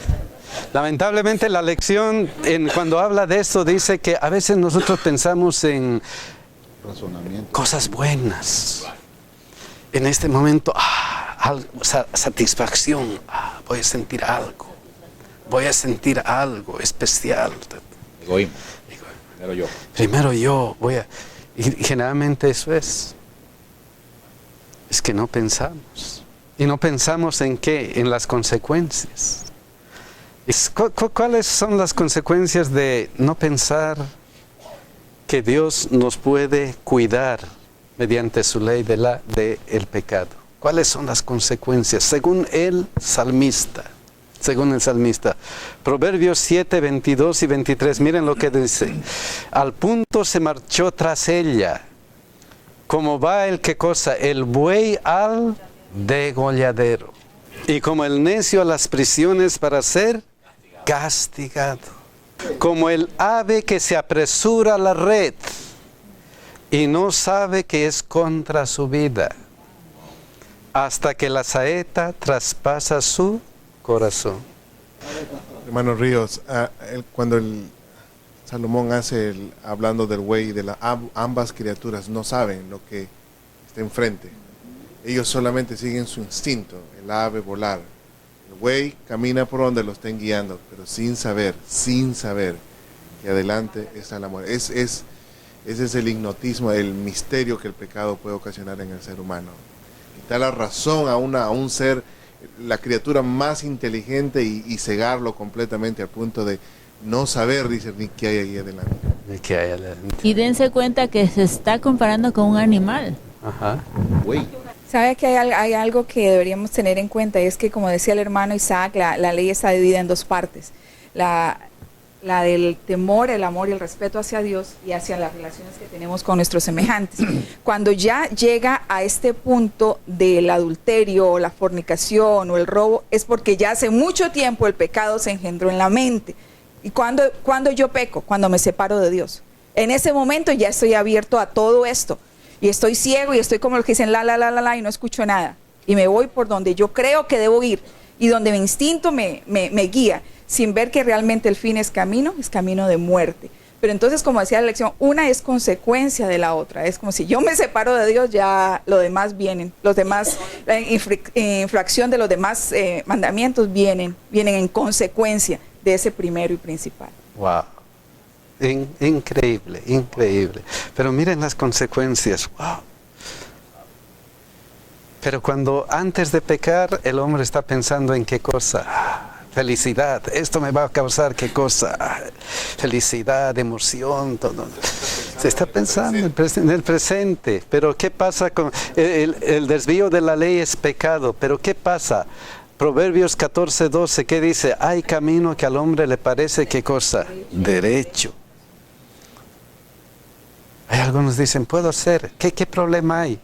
Lamentablemente la lección cuando habla de esto dice que a veces nosotros pensamos en Razonamiento. cosas buenas. En este momento, satisfacción, voy a sentir algo. Voy a sentir algo especial. Egoísmo. Primero yo. Y generalmente eso es que no pensamos. Y no pensamos en qué, en las consecuencias. ¿Cuáles son las consecuencias de no pensar que Dios nos puede cuidar mediante su ley del pecado? ¿Cuáles son las consecuencias? Según el salmista. Proverbios 7, 22 y 23, miren lo que dice. Al punto se marchó tras ella, como va el buey al degolladero, y como el necio a las prisiones para ser castigado. Como el ave que se apresura a la red y no sabe que es contra su vida, hasta que la saeta traspasa su corazón. Hermano Ríos, cuando Salomón hablando del buey, ambas criaturas no saben lo que está enfrente. Ellos solamente siguen su instinto, el ave volar. El buey camina por donde lo estén guiando, pero sin saber que adelante está la muerte. Ese es el hipnotismo, el misterio que el pecado puede ocasionar en el ser humano. Quitar la razón a un ser, la criatura más inteligente y cegarlo completamente al punto de no saber discernir qué hay ahí adelante. Y dense cuenta que se está comparando con un animal. Ajá. ¿Sabe que hay algo que deberíamos tener en cuenta? Y es que, como decía el hermano Isaac, la ley está dividida en dos partes. La del temor, el amor y el respeto hacia Dios y hacia las relaciones que tenemos con nuestros semejantes. Cuando ya llega a este punto del adulterio o la fornicación o el robo, es porque ya hace mucho tiempo el pecado se engendró en la mente. ¿Y cuando yo peco? Cuando me separo de Dios. En ese momento ya estoy abierto a todo esto. Y estoy ciego y estoy como los que dicen la y no escucho nada. Y me voy por donde yo creo que debo ir y donde mi instinto me guía, sin ver que realmente el fin es camino de muerte. Pero entonces, como decía la lección, una es consecuencia de la otra. Es como si yo me separo de Dios, ya lo demás vienen. Los demás, la infracción de los demás mandamientos vienen en consecuencia de ese primero y principal. Wow. Increíble, increíble. Pero miren las consecuencias. Wow. Pero cuando antes de pecar, el hombre está pensando en qué cosa. Felicidad, esto me va a causar qué cosa. Felicidad, emoción, todo. Se está pensando en el presente. Pero ¿qué pasa con el desvío de la ley? Es pecado. Pero ¿qué pasa? Proverbios 14:12, ¿qué dice? Hay camino que al hombre le parece qué cosa. Derecho. Hay algunos dicen, puedo hacer. ¿Qué problema hay?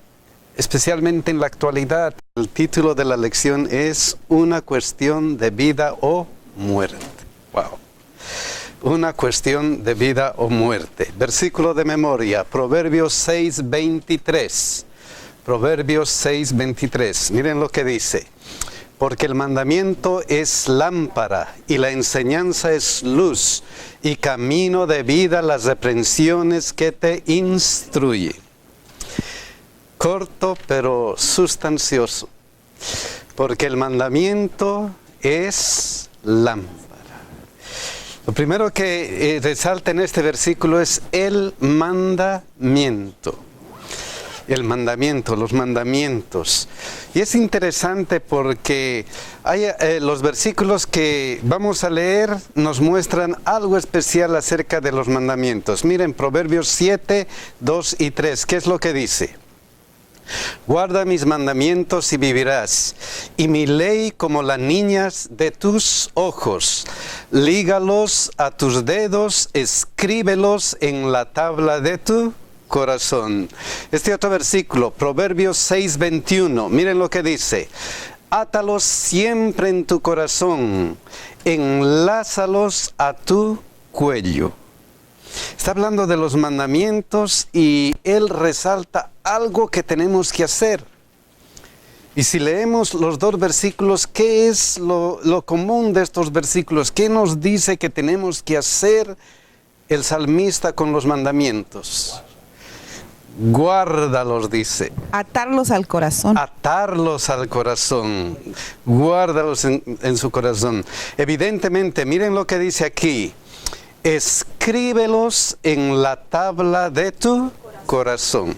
Especialmente en la actualidad, el título de la lección es Una cuestión de vida o muerte. Wow. Una cuestión de vida o muerte. Versículo de memoria, Proverbios 6:23. Proverbios 6:23. Miren lo que dice. Porque el mandamiento es lámpara y la enseñanza es luz y camino de vida las reprensiones que te instruyen. Corto pero sustancioso, porque el mandamiento es lámpara. Lo primero que resalta en este versículo es el mandamiento. El mandamiento, los mandamientos. Y es interesante porque hay, los versículos que vamos a leer nos muestran algo especial acerca de los mandamientos. Miren, Proverbios 7, 2 y 3, ¿qué es lo que dice? Guarda mis mandamientos y vivirás, y mi ley como las niñas de tus ojos. Lígalos a tus dedos, escríbelos en la tabla de tu corazón. Este otro versículo, Proverbios 6:21, miren lo que dice. Átalos siempre en tu corazón, enlázalos a tu cuello. Está hablando de los mandamientos y él resalta algo que tenemos que hacer. Y si leemos los dos versículos, ¿qué es lo común de estos versículos? ¿Qué nos dice que tenemos que hacer el salmista con los mandamientos? Guárdalos, dice. Atarlos al corazón. Atarlos al corazón. Guárdalos en su corazón. Evidentemente, miren lo que dice aquí. Escríbelos en la tabla de tu corazón.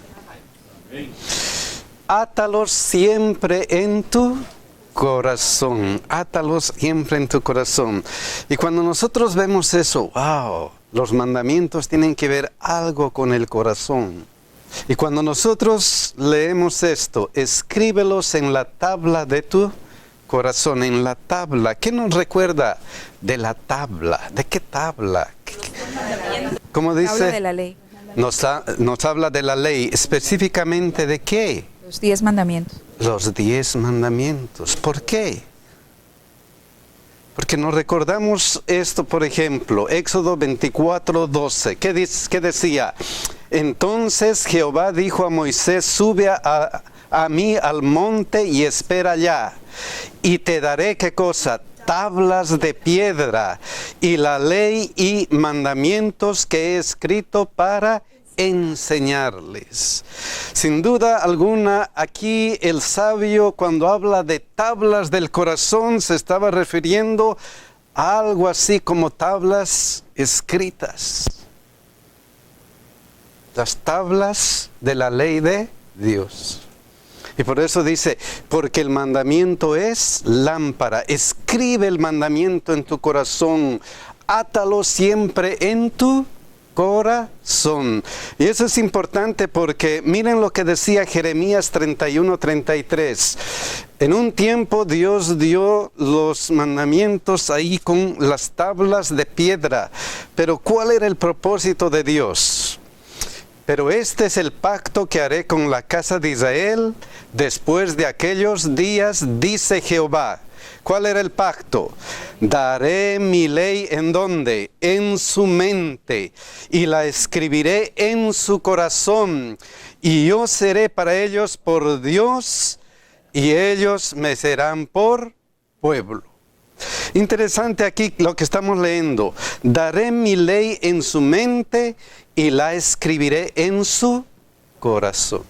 Átalos siempre en tu corazón. Átalos siempre en tu corazón. Y cuando nosotros vemos eso, wow, los mandamientos tienen que ver algo con el corazón. Y cuando nosotros leemos esto, escríbelos en la tabla de tu corazón, en la tabla. ¿Qué nos recuerda de la tabla? ¿De qué tabla? ¿Cómo dice? Habla de la ley. Nos habla de la ley. ¿Específicamente de qué? Los 10 mandamientos. Los 10 mandamientos. ¿Por qué? Porque nos recordamos esto, por ejemplo, Éxodo 24:12. ¿Qué decía? Entonces Jehová dijo a Moisés, sube a mí al monte y espera allá. Y te daré, ¿qué cosa? Tablas de piedra y la ley y mandamientos que he escrito para enseñarles. Sin duda alguna, aquí el sabio, cuando habla de tablas del corazón, se estaba refiriendo a algo así como tablas escritas. Las tablas de la ley de Dios. Y por eso dice, porque el mandamiento es lámpara. Escribe el mandamiento en tu corazón. Átalo siempre en tu corazón. Y eso es importante porque miren lo que decía Jeremías 31:33. En un tiempo Dios dio los mandamientos ahí con las tablas de piedra. Pero ¿cuál era el propósito de Dios? Pero este es el pacto que haré con la casa de Israel después de aquellos días, dice Jehová. ¿Cuál era el pacto? Daré mi ley ¿en dónde? En su mente, y la escribiré en su corazón, y yo seré para ellos por Dios, y ellos me serán por pueblo. Interesante aquí lo que estamos leyendo. Daré mi ley en su mente y la escribiré en su corazón.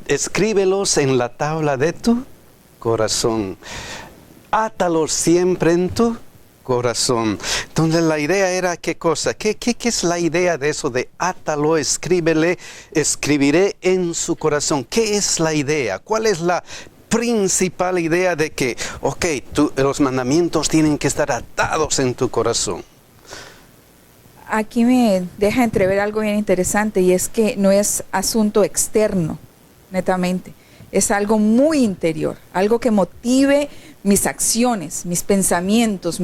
Escríbelos en la tabla de tu corazón. Átalos siempre en tu corazón. Entonces la idea era ¿qué cosa? ¿Qué es la idea de eso de átalo, escríbele, escribiré en su corazón? ¿Qué es la idea? ¿Cuál es la principal idea de que, los mandamientos tienen que estar atados en tu corazón? Aquí me deja entrever algo bien interesante y es que no es asunto externo, netamente. Es algo muy interior, algo que motive mis acciones, mis pensamientos,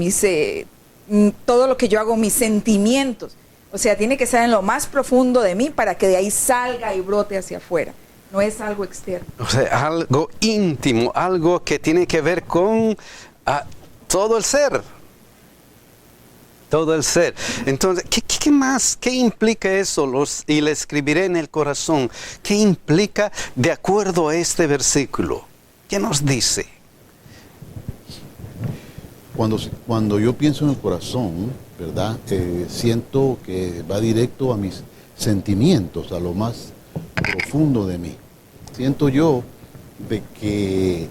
todo lo que yo hago, mis sentimientos. O sea, tiene que estar en lo más profundo de mí para que de ahí salga y brote hacia afuera. No es algo externo. O sea, algo íntimo, algo que tiene que ver con todo el ser. Todo el ser. Entonces, ¿qué más? ¿Qué implica eso? Y le escribiré en el corazón. ¿Qué implica de acuerdo a este versículo? ¿Qué nos dice? Cuando yo pienso en el corazón, ¿verdad? Siento que va directo a mis sentimientos, a lo más profundo de mí. Siento yo de que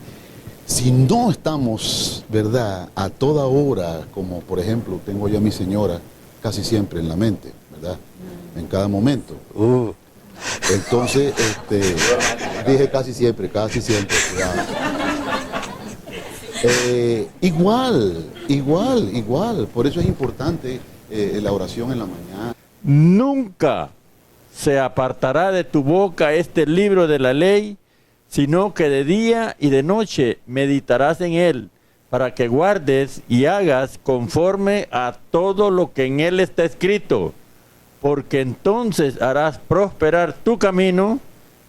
si no estamos, ¿verdad?, a toda hora, como por ejemplo tengo yo a mi señora casi siempre en la mente, ¿verdad?, en cada momento. Entonces, dije casi siempre, igual. Por eso es importante la oración en la mañana. Nunca se apartará de tu boca este libro de la ley, sino que de día y de noche meditarás en él, para que guardes y hagas conforme a todo lo que en él está escrito, porque entonces harás prosperar tu camino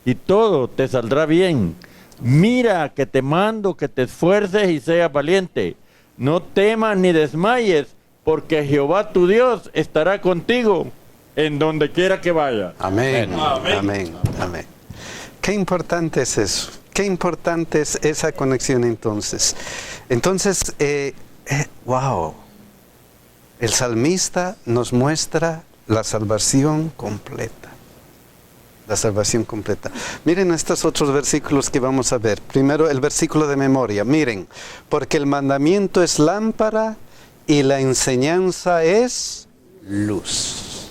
y todo te saldrá bien. Mira que te mando que te esfuerces y seas valiente. No temas ni desmayes, porque Jehová tu Dios estará contigo en donde quiera que vaya. Amén. Qué importante es eso. Qué importante es esa conexión entonces. Entonces, wow. El salmista nos muestra la salvación completa. La salvación completa. Miren estos otros versículos que vamos a ver. Primero el versículo de memoria. Miren, porque el mandamiento es lámpara y la enseñanza es luz.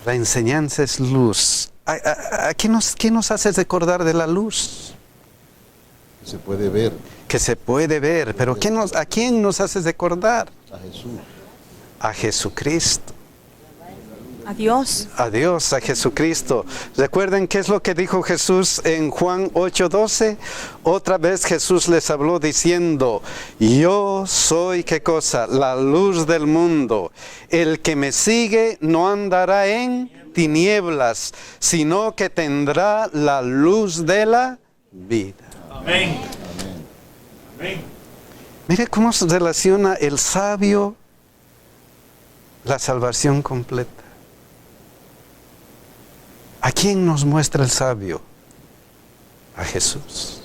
La enseñanza es luz. ¿Qué nos hace recordar de la luz? Que se puede ver. Que se puede ver. Pero ¿a quién nos hace recordar? A Jesús. A Jesucristo. A Dios. A Dios, a Jesucristo. ¿Recuerden qué es lo que dijo Jesús en Juan 8:12? Otra vez Jesús les habló diciendo, yo soy, ¿qué cosa? La luz del mundo. El que me sigue no andará en tinieblas, sino que tendrá la luz de la vida. Amén. Mire cómo se relaciona el sabio, la salvación completa. ¿A quién nos muestra el sabio? A Jesús.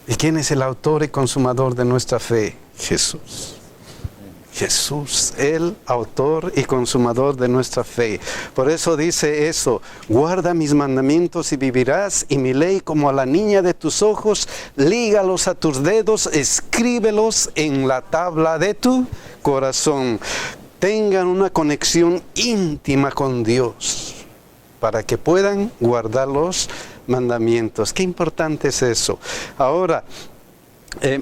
¿Y quién es el autor y consumador de nuestra fe? Jesús. Jesús, el autor y consumador de nuestra fe. Por eso dice eso, guarda mis mandamientos y vivirás, y mi ley como a la niña de tus ojos, lígalos a tus dedos, escríbelos en la tabla de tu corazón. Tengan una conexión íntima con Dios, para que puedan guardar los mandamientos. Qué importante es eso. Ahora,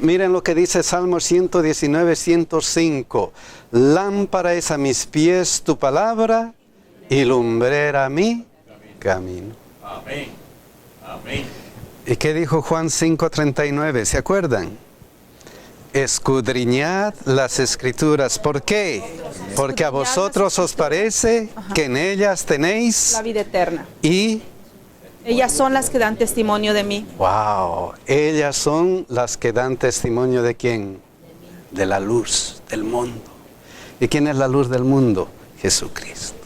miren lo que dice Salmo 119, 105. Lámpara es a mis pies tu palabra y lumbrera a mi camino. Amén. Amén. ¿Y qué dijo Juan 5:39? ¿Se acuerdan? Escudriñad las escrituras. ¿Por qué? Porque a vosotros os parece que en ellas tenéis la vida eterna. Y ellas son las que dan testimonio de mí. Wow, ellas son las que dan testimonio ¿de quién? De la luz del mundo. ¿Y quién es la luz del mundo? Jesucristo.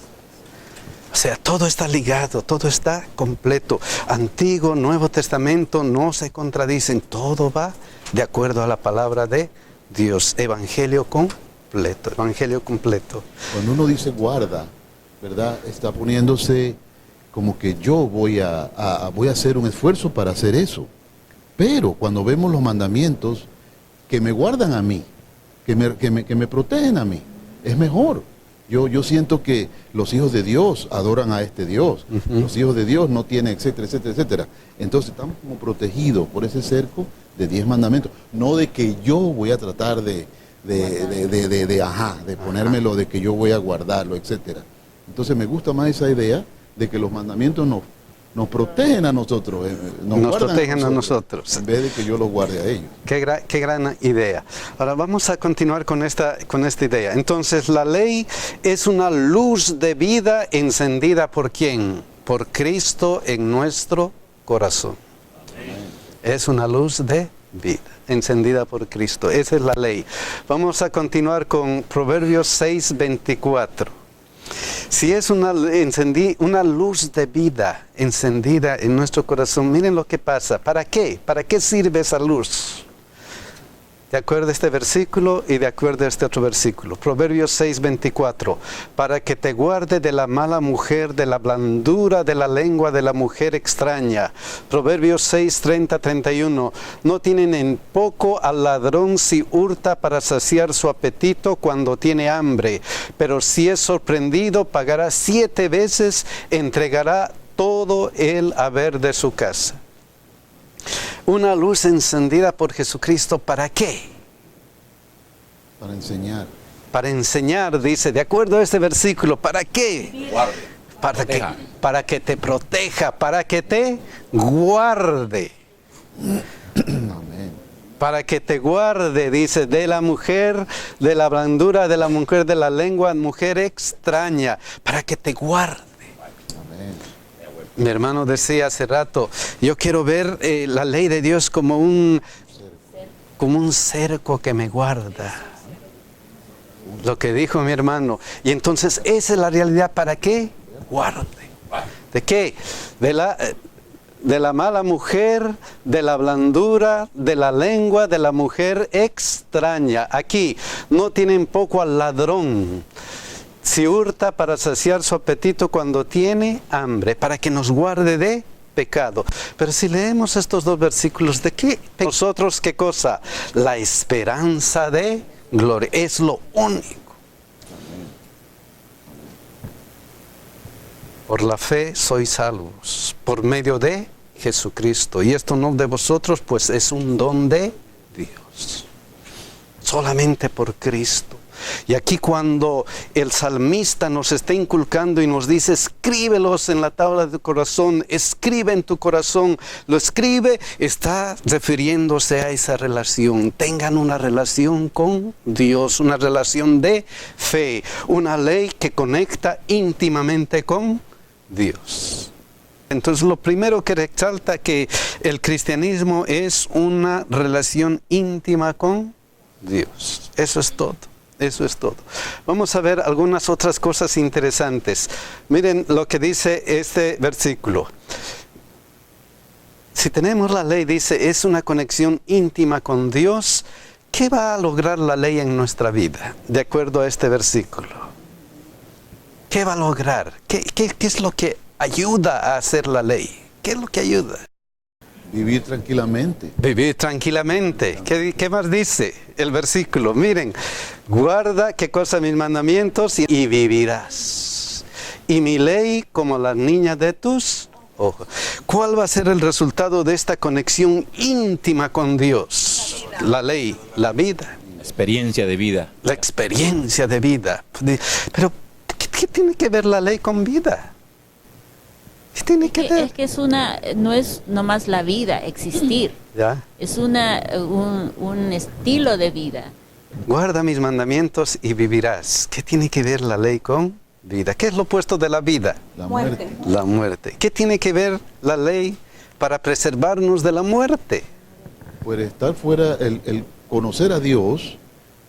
O sea, todo está ligado, todo está completo. Antiguo, Nuevo Testamento no se contradicen, todo va de acuerdo a la palabra de Dios. Evangelio completo, evangelio completo. Cuando uno dice guarda, ¿verdad? Está poniéndose como que yo voy a hacer un esfuerzo para hacer eso. Pero cuando vemos los mandamientos que me guardan a mí, que me protegen a mí, es mejor. Yo siento que los hijos de Dios adoran a este Dios. Los hijos de Dios no tienen, etcétera, etcétera, etcétera. Entonces estamos como protegidos por ese cerco de 10 mandamientos. No de que yo voy a tratar de ponérmelo, de que yo voy a guardarlo, etcétera. Entonces me gusta más esa idea de que los mandamientos nos protegen a nosotros, nos protegen a nosotros, en vez de que yo los guarde a ellos. Qué gran idea. Ahora vamos a continuar con esta idea. Entonces, la ley es una luz de vida encendida ¿por quién? Por Cristo en nuestro corazón. Es una luz de vida encendida por Cristo. Esa es la ley. Vamos a continuar con Proverbios 6:24. Si es una luz de vida encendida en nuestro corazón, miren lo que pasa. ¿Para qué? ¿Para qué sirve esa luz? De acuerdo a este versículo y de acuerdo a este otro versículo. Proverbios 6:24. Para que te guarde de la mala mujer, de la blandura de la lengua de la mujer extraña. Proverbios 6:30-31. No tienen en poco al ladrón si hurta para saciar su apetito cuando tiene hambre. Pero si es sorprendido, pagará 7 veces, entregará todo el haber de su casa. Una luz encendida por Jesucristo, ¿para qué? Para enseñar. Para enseñar, dice, de acuerdo a este versículo, ¿para qué? Para que te proteja, para que te guarde. Amén. Para que te guarde, dice, de la mujer, de la blandura de la mujer, de la lengua, mujer extraña, para que te guarde. Amén. Mi hermano decía hace rato, yo quiero ver la ley de Dios como un cerco que me guarda. Lo que dijo mi hermano. Y entonces esa es la realidad. ¿Para qué? Guarde. ¿De qué? De la mala mujer, de la blandura, de la lengua, de la mujer extraña. Aquí no tienen poco al ladrón. Si hurta para saciar su apetito cuando tiene hambre, para que nos guarde de pecado. Pero si leemos estos dos versículos, ¿de qué? Nosotros, ¿qué cosa? La esperanza de gloria. Es lo único. Por la fe sois salvos, por medio de Jesucristo. Y esto no de vosotros, pues es un don de Dios. Solamente por Cristo. Y aquí cuando el salmista nos está inculcando y nos dice, escríbelos en la tabla de tu corazón, escribe en tu corazón, lo escribe, está refiriéndose a esa relación. Tengan una relación con Dios, una relación de fe, una ley que conecta íntimamente con Dios. Entonces lo primero que resalta que el cristianismo es una relación íntima con Dios. Eso es todo. Eso es todo. Vamos a ver algunas otras cosas interesantes. Miren lo que dice este versículo. Si tenemos la ley, dice, es una conexión íntima con Dios. ¿Qué va a lograr la ley en nuestra vida? De acuerdo a este versículo. ¿Qué va a lograr? ¿Qué es lo que ayuda a hacer la ley? ¿Qué es lo que ayuda? Vivir tranquilamente. Vivir tranquilamente. ¿Qué más dice el versículo? Miren, guarda, ¿qué cosa? Mis mandamientos y vivirás. Y mi ley como la niña de tus ojos. ¿Cuál va a ser el resultado de esta conexión íntima con Dios? La ley, la vida. Experiencia de vida. La experiencia de vida. Pero, ¿qué tiene que ver la ley con vida? Tiene que ver. Es que no es nomás la vida, existir. ¿Ya? Es un estilo de vida. Guarda mis mandamientos y vivirás. ¿Qué tiene que ver la ley con vida? ¿Qué es lo opuesto de la vida? La muerte. La muerte. ¿Qué tiene que ver la ley para preservarnos de la muerte? Pues estar fuera, el conocer a Dios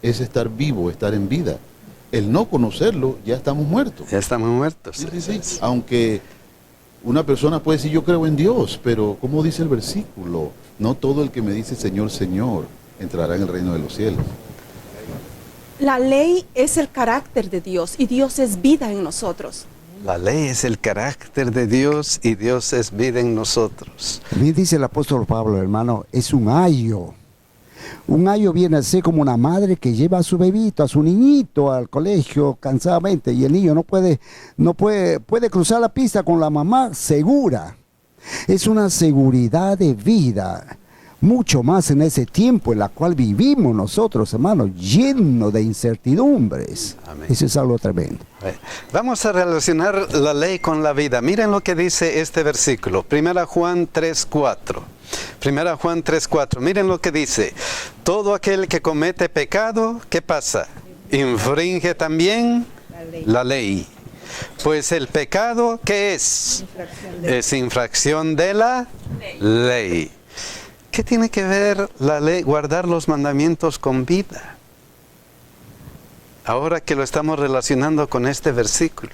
es estar vivo, estar en vida. el no conocerlo, ya estamos muertos. Ya estamos muertos. Sí, sí, sí. Aunque una persona puede decir, yo creo en Dios, pero como dice el versículo, no todo el que me dice Señor, Señor, entrará en el reino de los cielos. La ley es el carácter de Dios y Dios es vida en nosotros. La ley es el carácter de Dios y Dios es vida en nosotros. También dice el apóstol Pablo, hermano, es un ayo. Un ayo viene a ser como una madre que lleva a su bebito, a su niñito al colegio cansadamente y el niño puede cruzar la pista con la mamá segura. Es una seguridad de vida, mucho más en ese tiempo en la cual vivimos nosotros, hermanos, lleno de incertidumbres. Amén. Eso es algo tremendo. Vamos a relacionar la ley con la vida. Miren lo que dice este versículo, 1 Juan 3:4. 1 Juan 3:4, miren lo que dice. Todo aquel que comete pecado, ¿qué pasa? Infringe también la ley. Pues el pecado, ¿qué es? Es infracción de la ley. ¿Qué tiene que ver la ley, guardar los mandamientos con vida? Ahora que lo estamos relacionando con este versículo.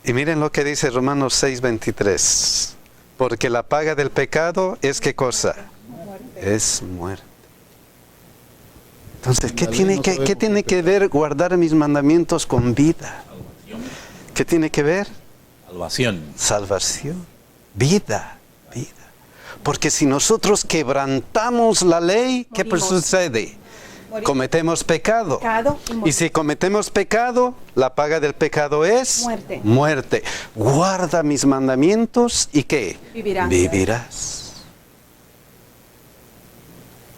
Y miren lo que dice Romanos 6:23. Porque la paga del pecado es ¿qué cosa? Es muerte. Entonces, ¿qué tiene que ver guardar mis mandamientos con vida? ¿Qué tiene que ver? Salvación. Salvación. Vida. Vida. Porque si nosotros quebrantamos la ley, ¿qué sucede? Cometemos pecado. Y si cometemos pecado, la paga del pecado es muerte. Guarda mis mandamientos y ¿qué? Vivirás.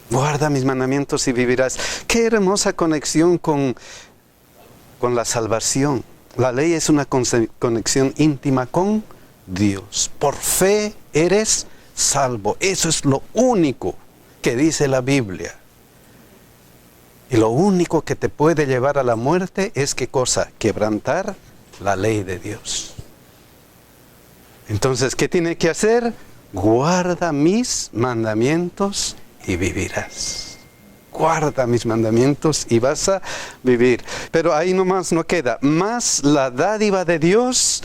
Guarda mis mandamientos y vivirás. Qué hermosa conexión con la salvación. La ley es una conexión íntima con Dios. Por fe eres salvo. Eso es lo único que dice la Biblia. Y lo único que te puede llevar a la muerte es ¿qué cosa? Quebrantar la ley de Dios. Entonces, ¿qué tiene que hacer? Guarda mis mandamientos y vivirás. Guarda mis mandamientos y vas a vivir. Pero ahí nomás no queda. Más la dádiva de Dios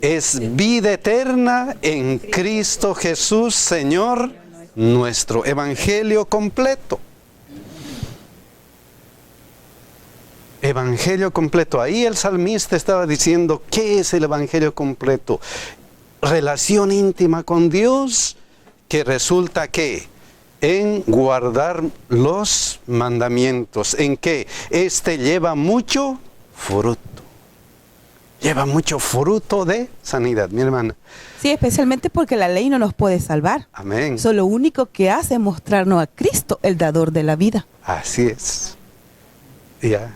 es vida eterna en Cristo Jesús, Señor nuestro. Evangelio completo. Evangelio completo. Ahí el salmista estaba diciendo, ¿qué es el evangelio completo? Relación íntima con Dios que resulta que en guardar los mandamientos, en que este lleva mucho fruto. Lleva mucho fruto de sanidad, mi hermana. Sí, especialmente porque la ley no nos puede salvar. Amén. Eso lo único que hace es mostrarnos a Cristo, el dador de la vida. Así es. Ya.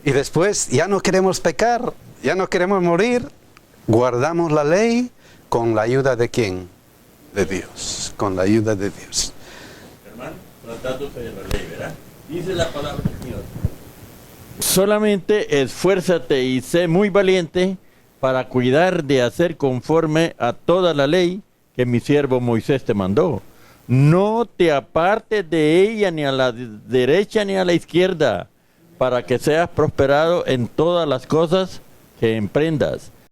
Y después ya no queremos pecar, ya no queremos morir. Guardamos la ley con la ayuda de ¿quién? De Dios. Con la ayuda de Dios. Hermano, tratándose de la ley, ¿verdad? Dice la palabra del Señor. Solamente esfuérzate y sé muy valiente para cuidar de hacer conforme a toda la ley que mi siervo Moisés te mandó. No te apartes de ella ni a la derecha ni a la izquierda, para que seas prosperado en todas las cosas que emprendas.